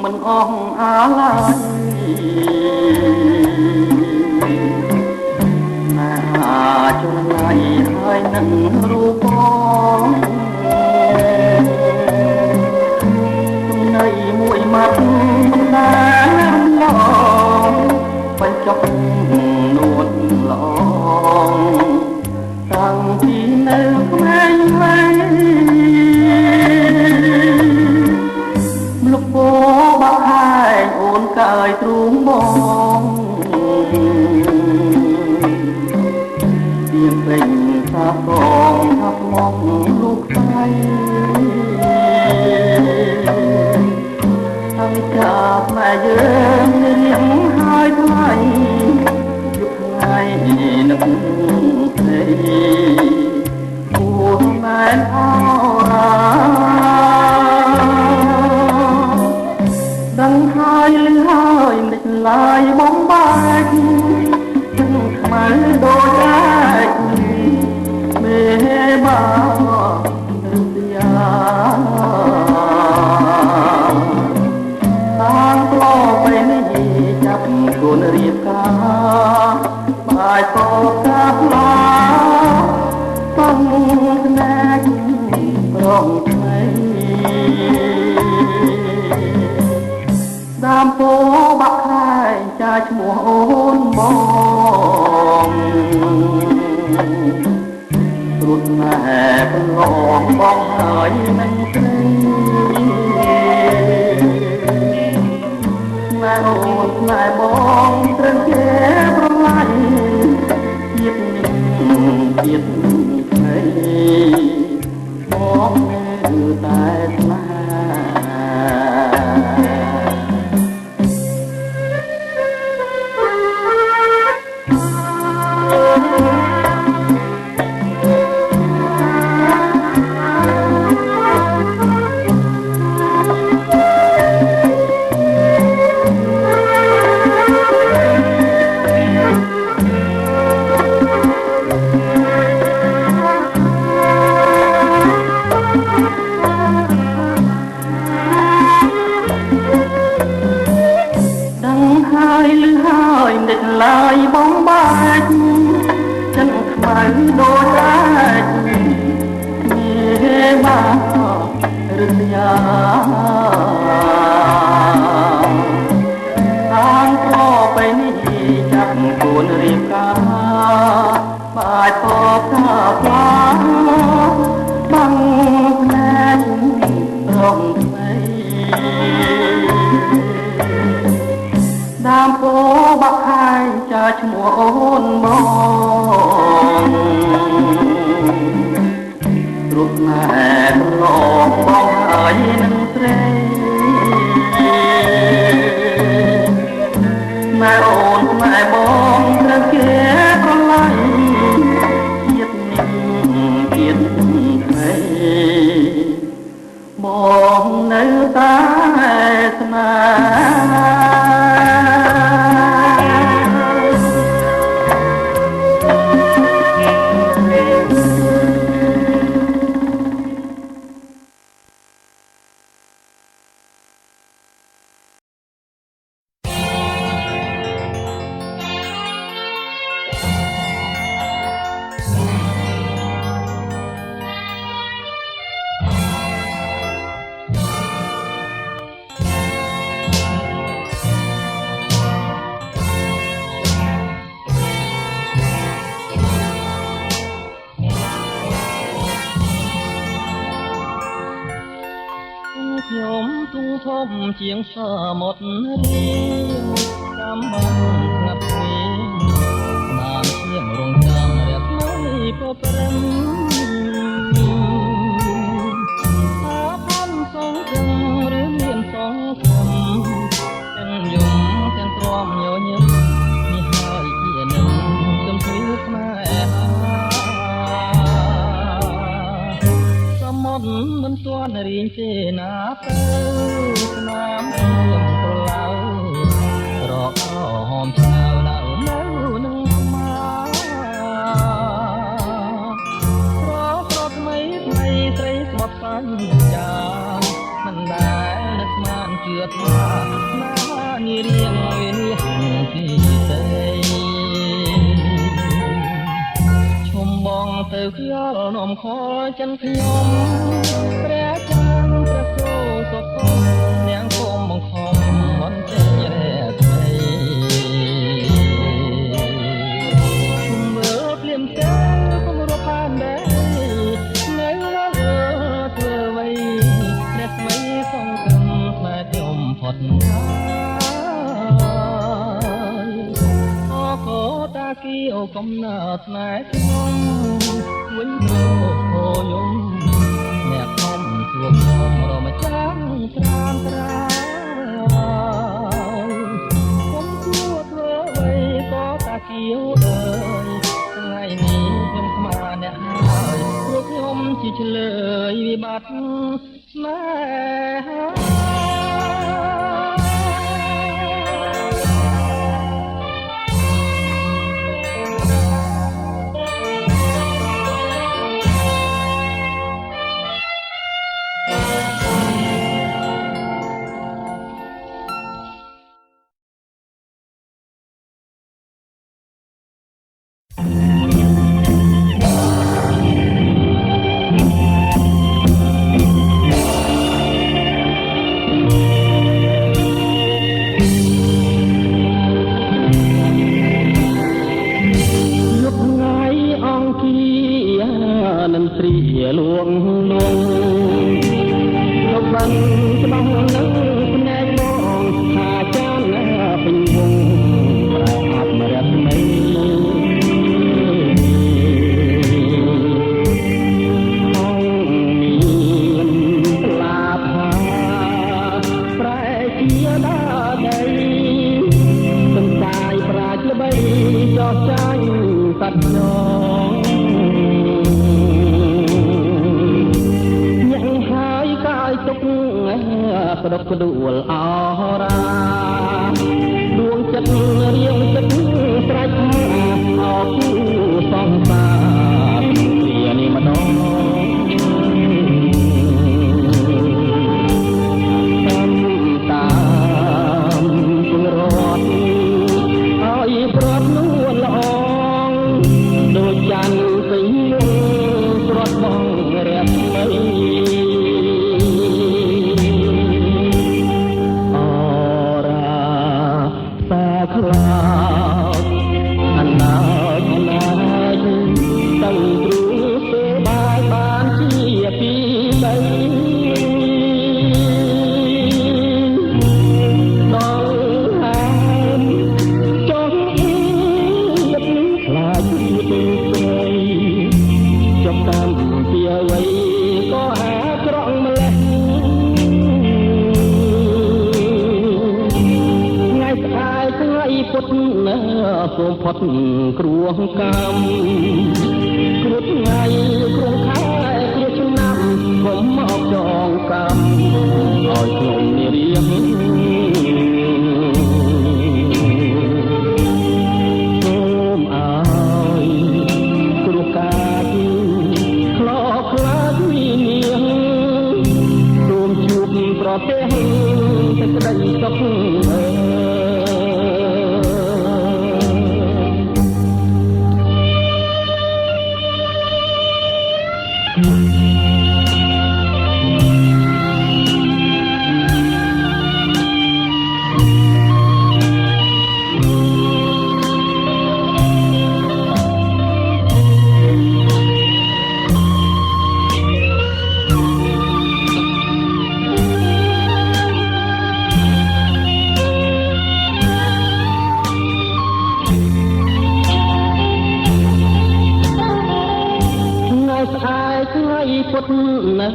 មិនអស់អាឡ័យណាជំន័យហើយនឹងរូបបងន័យមួយម៉ាត់បណ្ដាឡងបញ្ចុកនួនឡងតាំងពីនៅក្មេងលោកពោបាក់ហើយអូនកាយទ្រូងបងទៀងពេញថាបងថាមកលោកស្រីអង្ការម៉ែយើងរៀងហើយថ្លៃយុគថ្ងៃនឹកស្រីគួរមែនអរាដឹងហើយលឺហើយមិនឡាយបំបាច់ទាំងខ្មៅដូចអាចមេបារិទ្ធយាតាំងក្លោពេលនេះចាប់គូនរៀបការបាយតកាផ្លាកំស្នេហ៍ប្រងថ្មីដើមពោបាក់ខាយចាឈ្មោះអូនបងរួតណែប្រឡងបងហើយមិនស្រីណែអូនណែបងត្រឹមគេប្រឡាយជាតិនេះជាតិថ្មីបងនៅតែស្នេហ៍ឡាយបងបាច់ចិនខ្មៅដូចអាចមេបារិទ្ធយាតាំងក្លោពេលនេះចាប់គួនរៀបការបាយតបថាផ្លាបាំងភ្នែករងថ្មីដើមពោបាក់ខាយចាឈ្មោះអូនបងរូបណែប្រឡងបងហើយនឹងស្រីម៉ែអូនម៉ែបងត្រូវគេប្រឡាយជាតិនេះជាតិថ្មីបងនៅតែស្នេហ៍ ជាងសមុទ្ររៀងតាមបានស្ងាត់ស្ងៀមបានជាងរងចាំរះថ្មីក៏ព្រឹមថាបានសងគំឬមានសងគំទាំងយំទាំងទ្រាំញញឹមនេះហើយជានឹងទំព្រៀវខ្មែរសមុទ្រមិនទាន់រៀងទេណាទៅស្នាមខ្ញុំប្រឡៅរកក្រហមឆ្ងាវនៅនឹងស្មារកថ្មីថ្មីស្រីស្មត់សាញ់ចាមិនដែលនឹកស្មានជឿថាណានារៀងវិនិច្ឆ័យពីទេឈុំបងទៅខ្យល់នំខចិនខ្ញុំព្រះចានព្រះសូសុខនាងគុំបង្ខំមិនចេញរែថ្មីឈុំមើលភ្លាមចាគុំរកបានដែរនៅធ្វើអ្វីអ្នកថ្មីសងគំស្នេហ៍ខ្ញុំផុតតាគីអូកំណើតស្នេហ៍ខ្ញុំវិញទៅយំអ្នកខំជួបខ្ញុំរមចាំត្រានត្រាខ្ញុំជួបធ្វើអ្វីក៏តាគីអូអើយថ្ងៃនេះខ្ញុំខ្មាស់អ្នកហើយព្រោះខ្ញុំជាឆ្លើយវិបត្តិស្នេហា ក្តុកក្តួលអរាដួងចិត្តរៀងចិត្តស្រេចអោគូសង្សារគ្រានេះម្ដងតាមពងរត់ឲ្យប្រត់នួនល្អងដូចចាន់ពេញប្រត់បងរះថ្មីខ្លោចអណាចអណាចតាំងទ្រូងទេបាយបានជាពីដីដល់ហើមចង់អៀតខ្លាចទៅស្រីចង់តាមពីអ្វីក៏អាក្រក់ម្លេះថ្ងៃពុតសូមផុតគ្រោះកម្មគ្រោះថ្ងៃគ្រោះខែគ្រោះឆ្នាំកុំមកចងកម្មឲ្យខ្ញុំនារីសូមឲ្យគ្រោះកាចខ្លោខ្លាចវិនាងសូមជួបប្រទេសសេចក្តីសុខ ពុតណា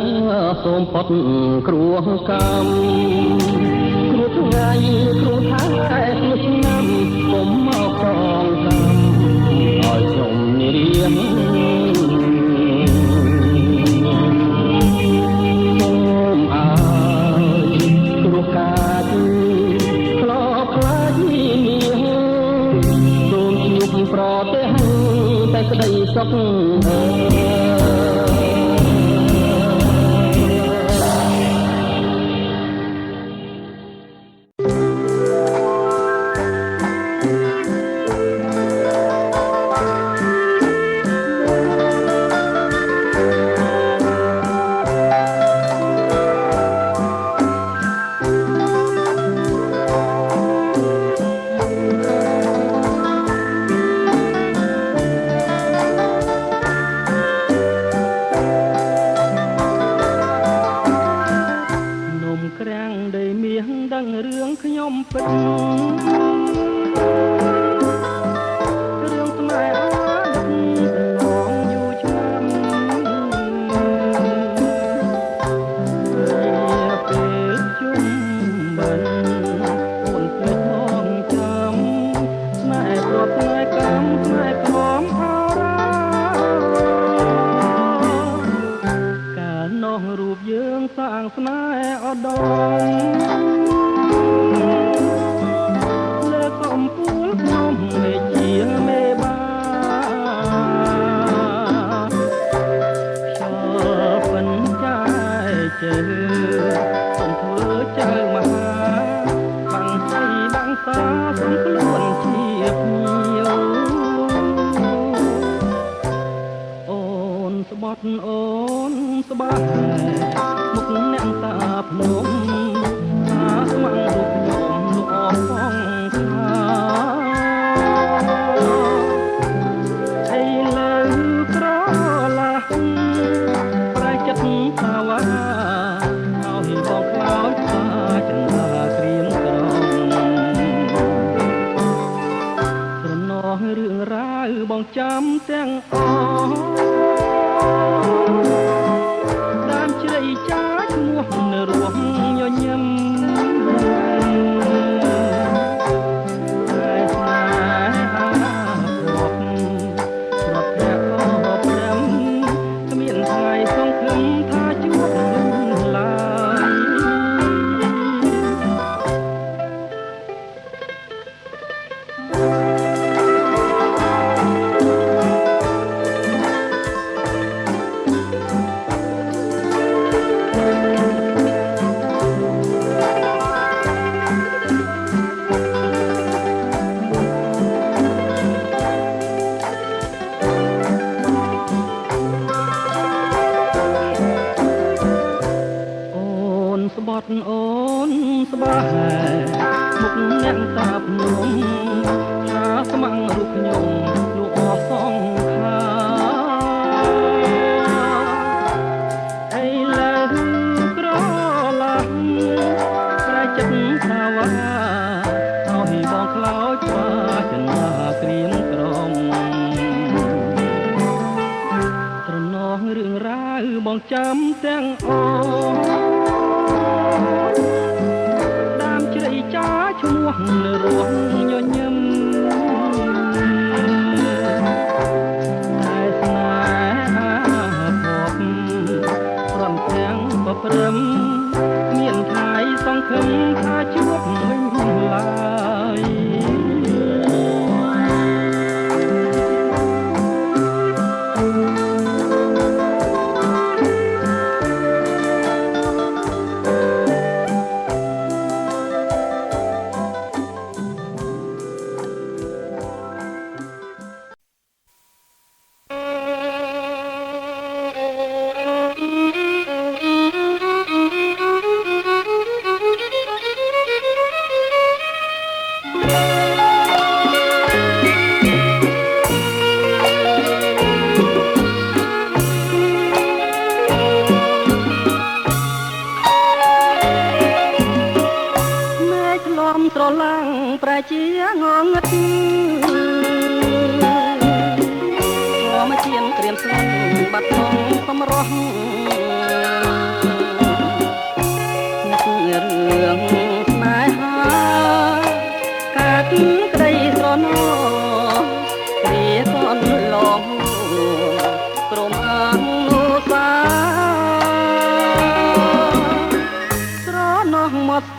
សូមផុតគ្រោះកម្មគ្រោះថ្ងៃគ្រោះខែគ្រោះឆ្នាំខ្ញុំមកកងកម្មឲ្យខ្ញុំនិរាមសូមអើយគ្រោះកាចខ្លោបខ្លាចមានសូមជួបប្រទេសតែក្តីសុខ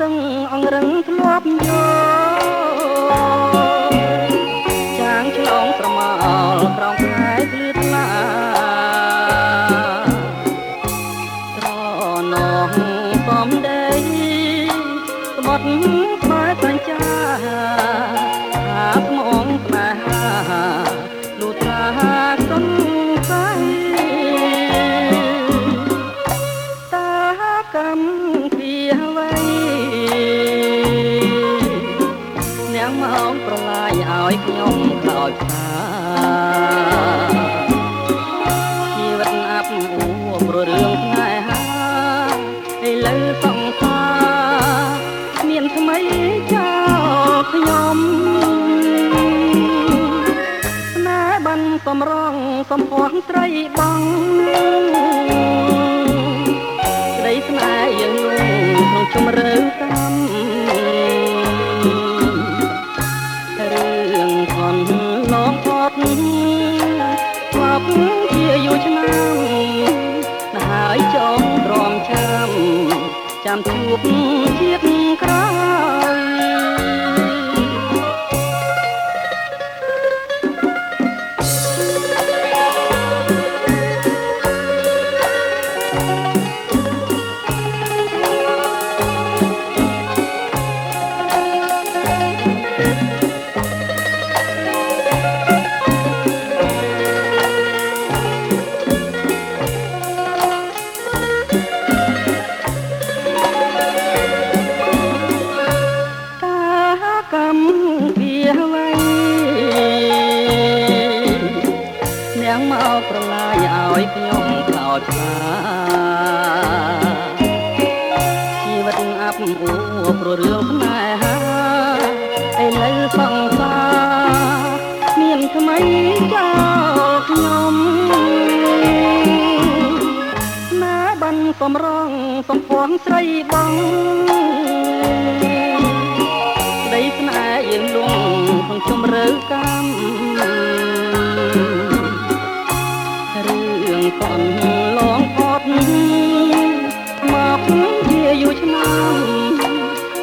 ទឹងអង្រឹងធ្លាប់យកចាងឆ្លងស្រមោលក្រោមខែភ្លឺថ្លាត្រនងសំដីស្បត់ស្បែកប្រាំងចាថាស្មងស្នេហាលូតឡាសុនស័យតាកម្មពីអ្វីនាងមកប្រឡាយឲ្យខ្ញុំខ្លោចផ្សាជីវិតអាប់អួរព្រោះរឿងស្នេហាឥឡូវសង្សារមានថ្មីចោលខ្ញុំស្នេហ៍បានសំរងសំភ័ន្តត្រីបងក្តីស្នេហ៍យើងក្នុងជំរឿកម្មរឿងខនឡងផត់ស្បជាយូរឆ្នាំហើយចងទ្រាំចាំជួបជាតិក្រោយនាងមកប្រឡាយឲ្យខ្ញុំខ្លោចផ្សាជីវិតអាប់អួរព្រោះរឿងស្នេហាឥឡូវសង្សារមានថ្មីចោលខ្ញុំណាបានសំរងសំភ័ន្តស្រីបងក្តីស្នេហ៍យើងលងក្នុងជំរឿកម្មរឿងកូនឡងផត់មកជាយូរឆ្នាំ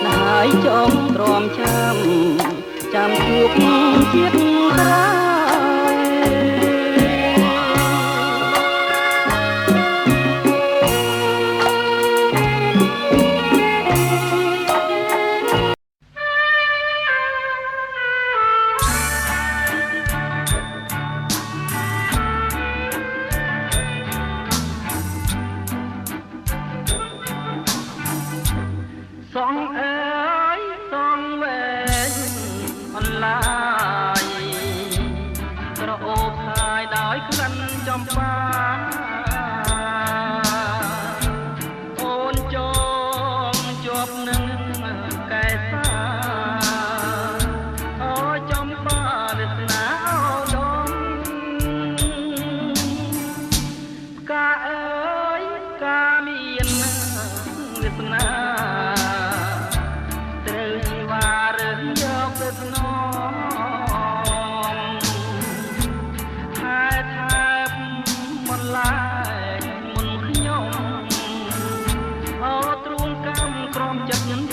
ហើយចងទ្រាំចាំជួបជាតិក្រោយសងអើយសងវែងអនឡាយក្រអូបសាយដោយក្លិនចំបាអូនចងជាប់នឹងកែសាអូចំបាវាសនាអូដងកាអើយកាមានវាសនា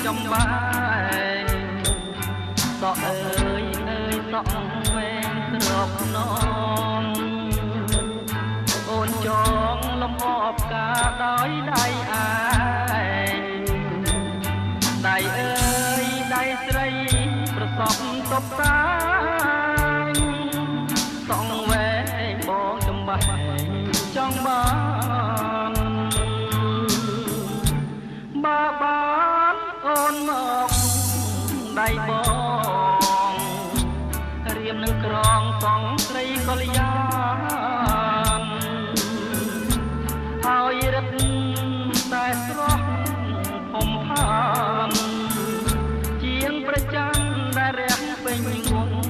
ចំបាយសក់អើយសក់វែងស្រកនងអូនចងលំអបការដោយដៃឯងដៃអើយដៃស្រីប្រសពតបតាញសក់វែងបងចំបាយចង់បានអូនមកដៃបងរៀមនឹងក្រងសងស្រីកល្យានហើយរឹកតែស្រស់ភុំផានជាងប្រចាំដែលរះពេញងង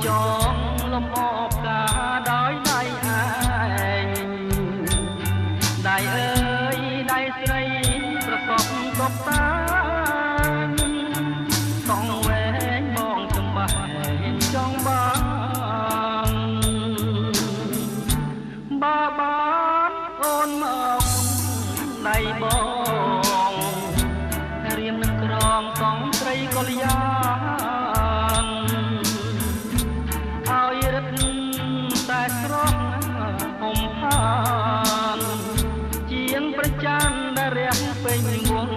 ចងលំអបការដោយដៃឯងដៃអើយដៃស្រីប្រកបតុបតាងសងវែងបងចំបាញ់ចង់បានបានអូនមកដៃបងរៀមនឹងក្រងសងស្រីកល្យានឲ្យរឹតតែស្រស់ហុំផានជាងប្រចាំដែលរះពេញវង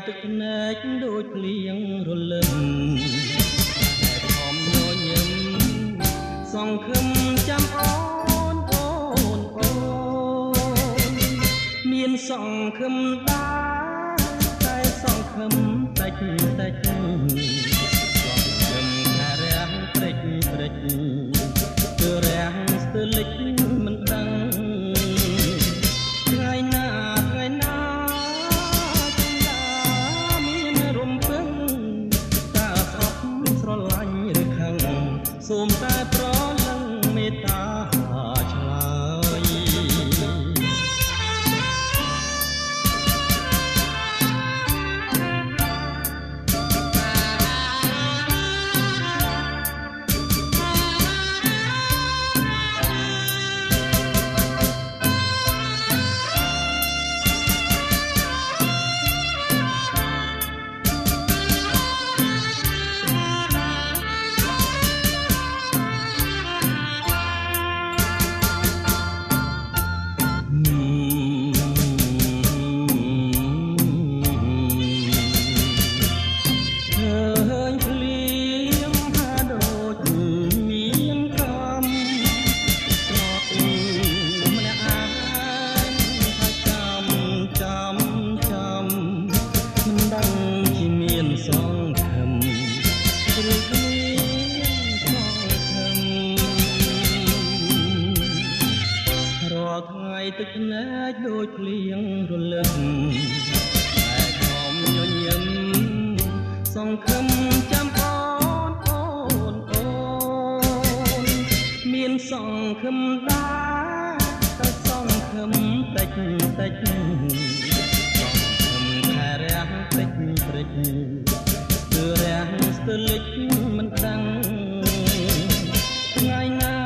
ទឹកភ្នែកដូចភ្លៀងរលឹមតែខំញញឹមសង្ឃឹមចាំអូនមានសង្ឃឹមដែរតែសង្ឃឹមតិចតិចសង្ឃឹមថារាំងព្រិចគឺរាំងស្ទើរលិចមិនដឹងថ្ងៃណាសូមតែប្រលឹងមេត្តាឆ្លើយទឹកភ្នែកដូចភ្លៀងរលឹមតែខំញញឹមសង្ឃឹមចាំអូនមានសង្ឃឹមដែរតែសង្ឃឹមតិចសង្ឃឹមថារាំងព្រិចគឺរាំងស្ទើរលិចមិនដឹងថ្ងៃណា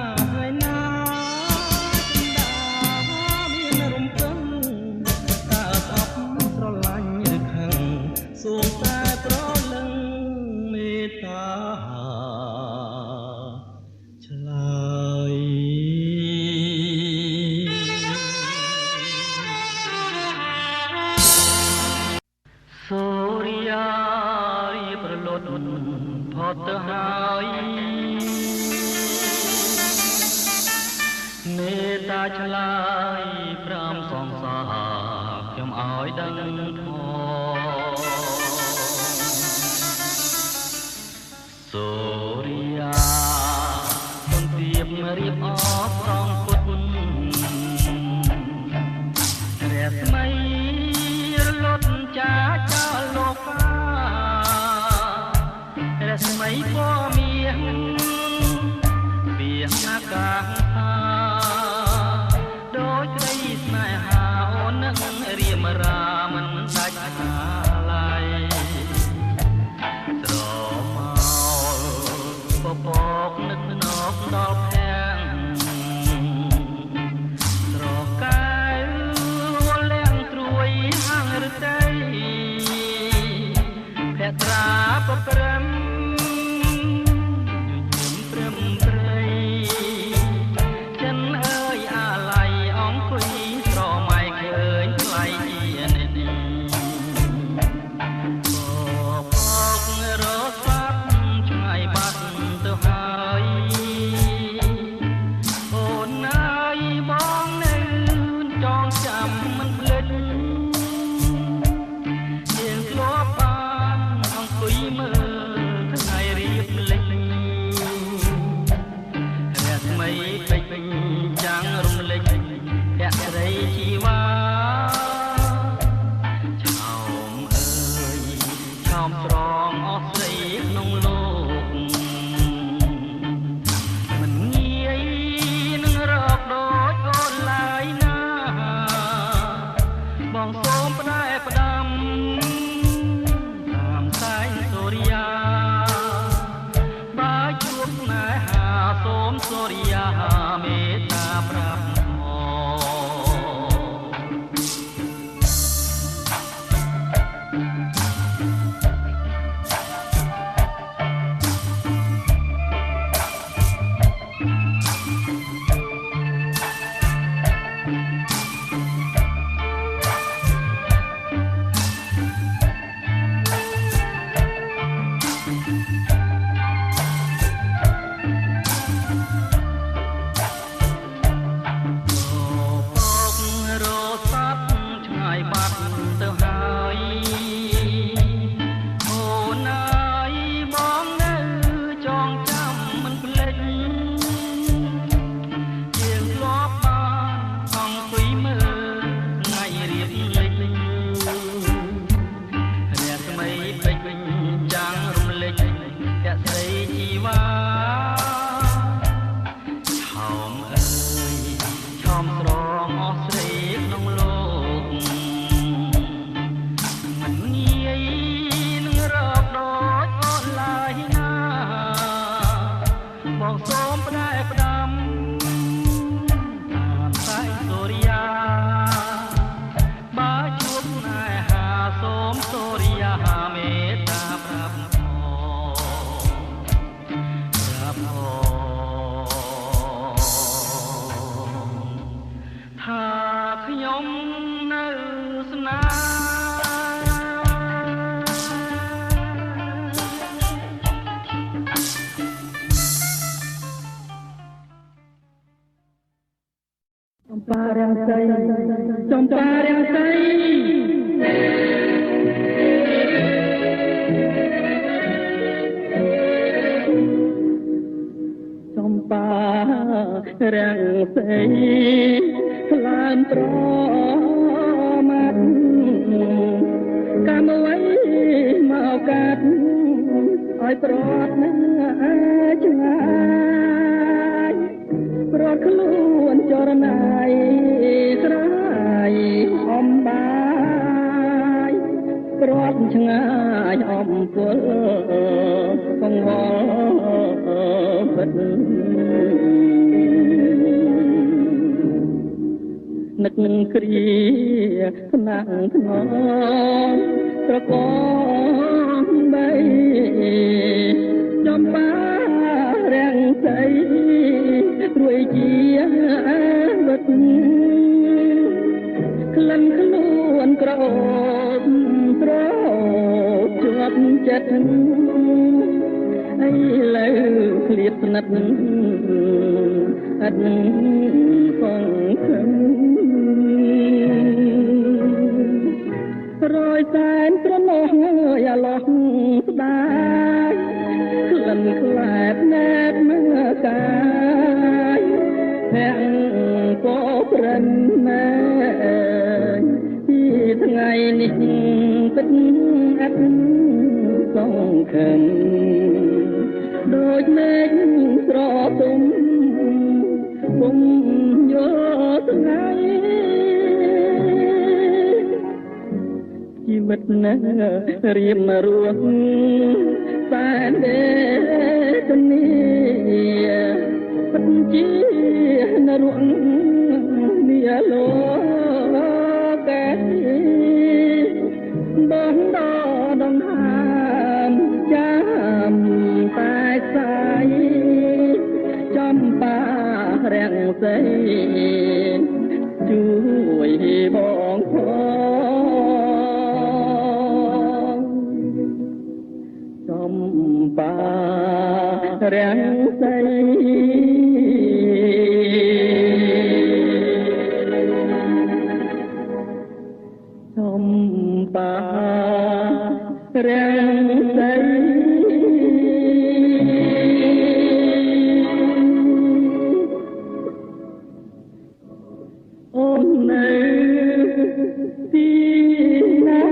មេត្តាឆ្លើយប្រាំសងសាខ្ញុំឲ្យដឹងផងសូរិយាគុនទៀបរៀបអបត្រង់ពុតរស្មីរលត់ចាចោលលោការស្មីពណ៌មាសពីអាកាសដូចក្តីស្នេហាអូននឹងរៀមរាមិនដាច់ហាឡៃស្រមោលពពកនឹកណកដល់ភាំងស្រកាយវលាំងត្រួយហាងរតីភក្ត្រាបប្រឹមចំបារាំងសីចំបារាំងសីខ្លានប្រមាត់កម្មអ្វីមកកាត់ឲ្យប្រត់ណាឆ្ងាយប្រត់ខ្លួនចរណាយក្រៃអំបាយប្រត់ឆ្ងាយអំពលកង្វល់ពិតនឹកគ្រាស្នាងធ្នមត្រកងបីចំបារាំងសីរួយជាវត្តក្លិនខ្លួនក្រអូបត្រោបជាប់ចិត្តឥឡូវឃ្លាតស្និទ្ធឥត ព្រឹមណាពីថ្ងៃនេះពិតអត់សង្ឃឹមដូចមេឃស្រទុំពុំយកថ្ងៃជីវិតណារៀបរស់តែវេទនាពិតជានរងមានលោកែបងដងហាមចាំតែខ្សែចំបារាំងសីជួយបងផងចំបារាំងសីចំបារាំងសីអូននៅទីណា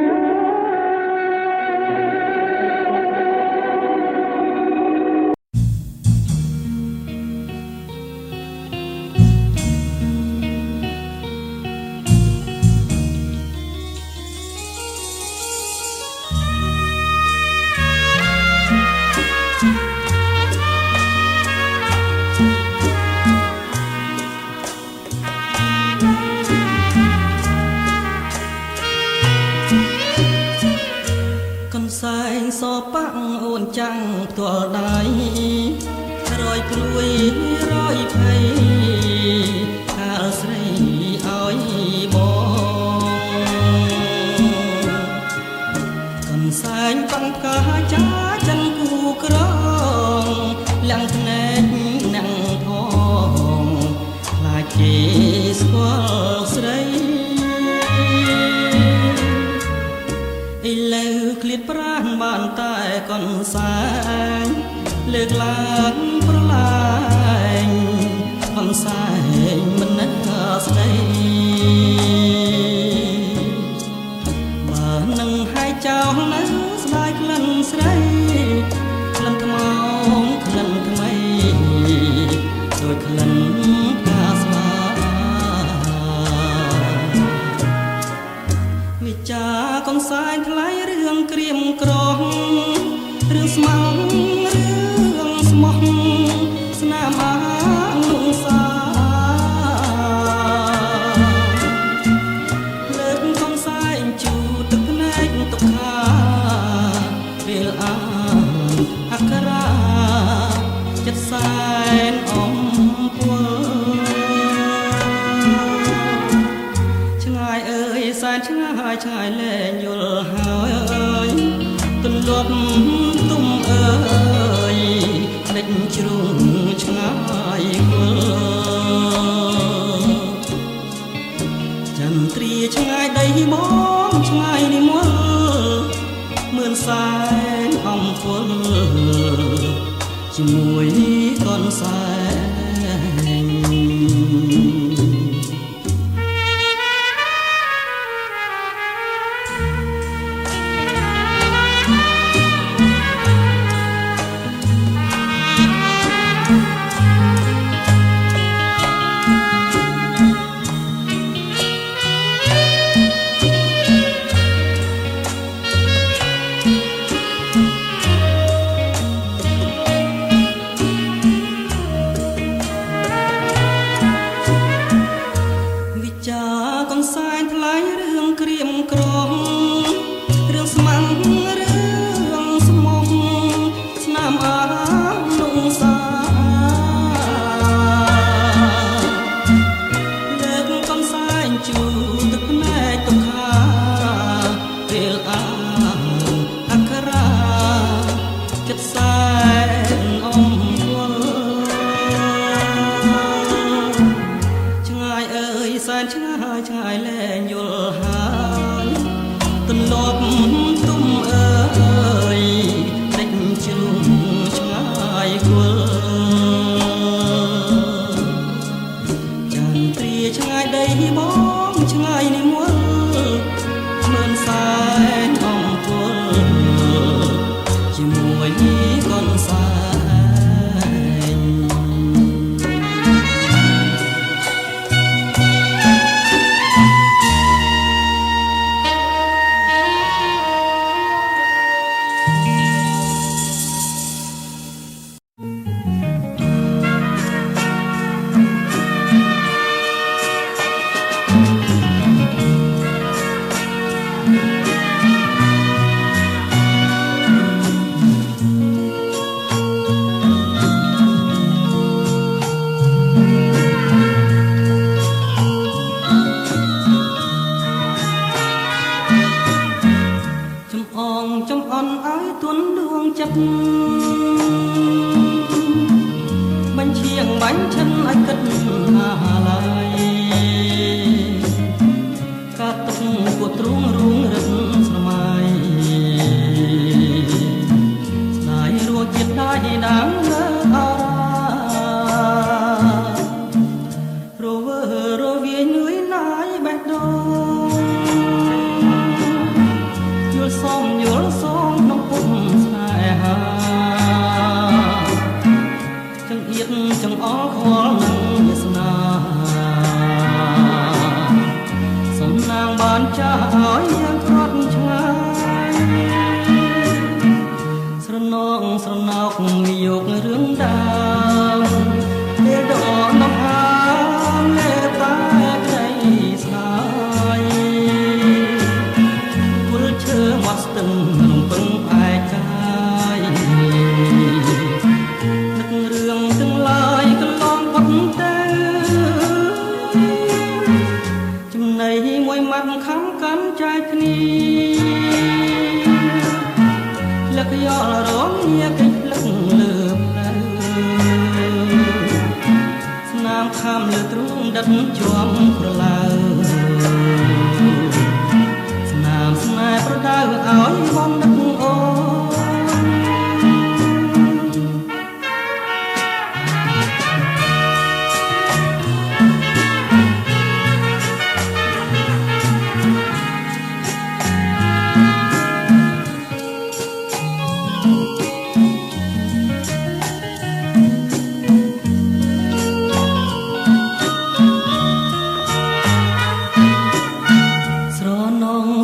សែងសប៉ាំងអូនចាំងផ្ទាល់ដៃរយព្រួយរយភ័យកាលស្រីឲ្យបងកំសែងបាំងកាចាចិនគូក្រងលាំងភ្នែកណាំងផងខ្លាចគេស្គាល់ស្រីឥឡូវឃ្លាតប្រាណបានតែកនសែងលើកឡើងប្រឡាញកនសែងមិននឹកស្ដីបើនឹងហើយចោលនៅស្ដាយក្លិនស្រីក្លិនថ្មោងក្លិនថ្មីដូចក្លិនផ្កាស្វាវិចាកនសែងថ្លៃរឿងក្រៀមក្រំរឿងស្មោះរឿងស្មោះស្នាមអានុសាលើកកនសែងជូតទឹកភ្នែកទុកខាពេលអានអក្ខរាចិត្តសែនអំពលឆ្ងាយអើយសែនឆ្ងាយឆ្ងាយលែងយល់ហើយទន្លប់ទុំអើយដេញជ្រុងឆ្ងាយគល់ចន្ទ្រាឆ្ងាយដីបងឆ្ងាយនិមលមឿនសែនអំពលជាមួយកនសែងកនសែងថ្លៃរឿងក្រៀមក្រំរឿងស្មាំងរឿងស្មុំស្នាមអានុសាលើកកនសែងជូតទឹកភ្នែកទុកខាពេលអានអក្ខរាចិត្តសែនអំពលឆ្ងាយអើយសែនឆ្ងាយឆ្ងាយលែងយល់ហើយទន្លប់ទុំអើយដេញជ្រុងឆ្ងាយគល់ចន្ទ្រា ឆ្ងាយដីបងឆ្ងាយនេះមួលមិនសែនអង្គុលជាមួយកូនសែនចំអន់ឲ្យទួនដួងចិត្តបាញ់ឈៀងបាញ់ឈិនឲ្យគិតអាឡាយកាត់ទុកគួតទ្រូងរូងរឹកស្រមៃស្ដាយរួចជាតិដាច់ដាំលើអររវើរវាយនឿយណាយបេះដូងយល់សមយល់សមក្នុងពុំស្នេហាចង្អៀតចង្អល់ខ្វល់នឹងវាសនាសំណាងបានចាស់ឲ្យយ៉ាងក្រត់ឆ្ងាយស្រណងស្រណោកយករឿងដើមពេលដកដង្ហើមលេបតែក្តីស្ដាយពុលឈើមាត់ស្ទឹងរំពឹងផ្អែកកាយនឹករឿងទាំងឡាយកន្លងផុតទៅចំណៃមួយម៉ាត់ខំកាន់ចែកគ្នាលឹកយល់រងញាកិច្ចលឹកលើផ្លូវស្នាមខំលើទ្រូងដិតជាប់ប្រឡាយស្នាមស្នេហ៍ប្រដៅឲ្យបងដឹកអូ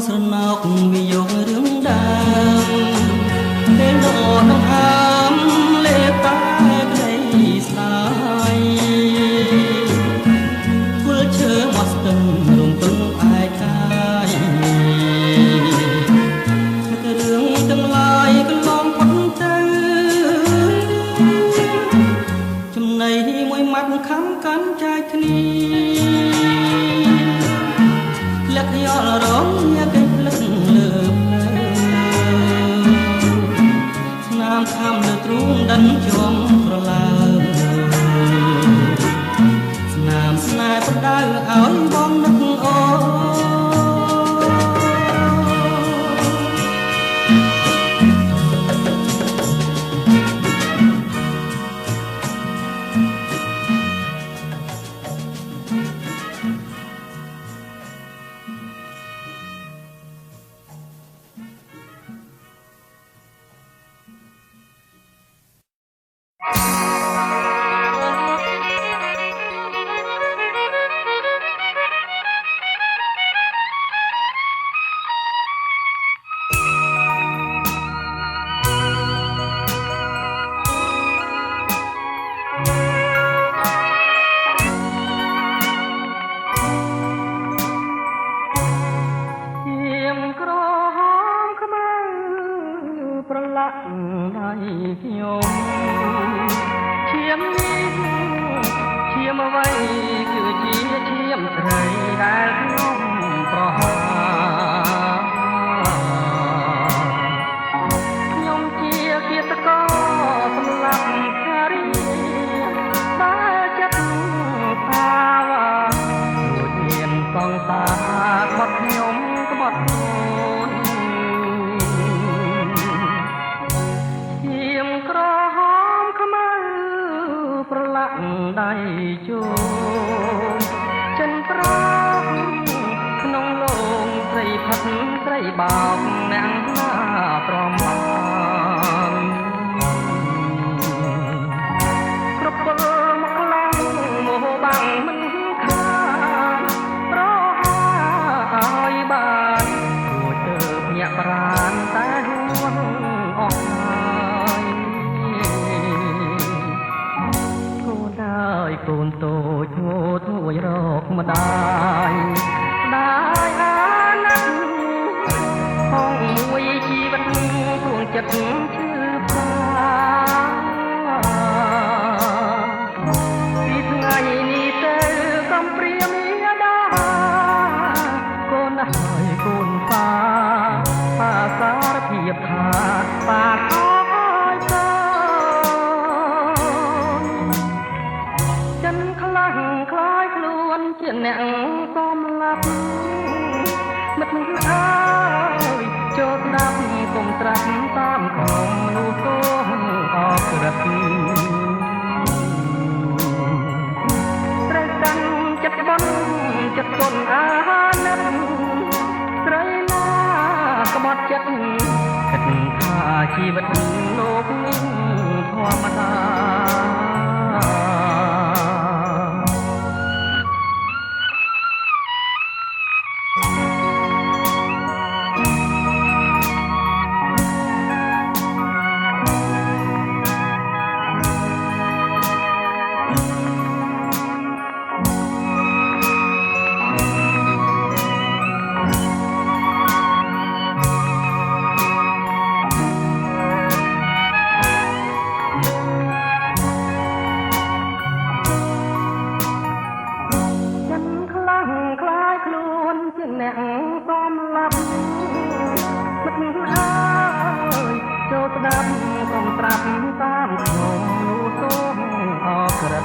ស្រណោកវាយករឿងដើមពេលដកដង្ហើមលេបតែក្តីស្ដាយគល់ឈើមាត់ស្ទឹងរំពឹងផ្អែកកាយនឹករឿងទាំងឡាយកន្លងផុតទៅចំណៃមួយម៉ាត់ខំកាន់ចែកគ្នាលឹកយល់រងញាកិច្ចលឹកលើផ្លូវស្នាមខំលើទ្រូងដិនជាប់ប្រឡាយស្នាមស្នេហ៍ប្រដៅឲ្យបងនឹកអូ ដៃជោចិន កម្ដាយได้អាណិតហងមួយជីវិតគួងចិត្តឈឺផ្សាពីថ្ងៃនេះទៅកំព្រាមាតាកូនហើយកូនប៉ាសារភាពថាប៉ាខកកូនចិនខ្លាំងខ្លាយខ្លួនជាអ្នកសំឡាប់មិត្តអើយចូលស្ដាប់កុំត្រាប់តាមក្រុមនោះកូនអក្រឹតត្រូវកាន់ចិត្តបន់ចិត្តគុណអាណិតស្រីណាក្បត់ចិត្តគិតថាជីវិតលោកនេះធម្មតាអ្នកសំឡាប់មិត្តអើយចូលស្ដាប់កុំត្រាប់តាមខ្ញុំនោះសូមអក្រឹត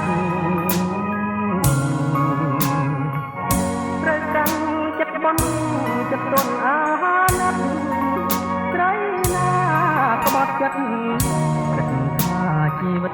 ត្រូវកាន់ចិត្តបន់ចិត្តទន់អាណិតស្រីណាក្បត់ចិត្តព្រឹកថាជីវិត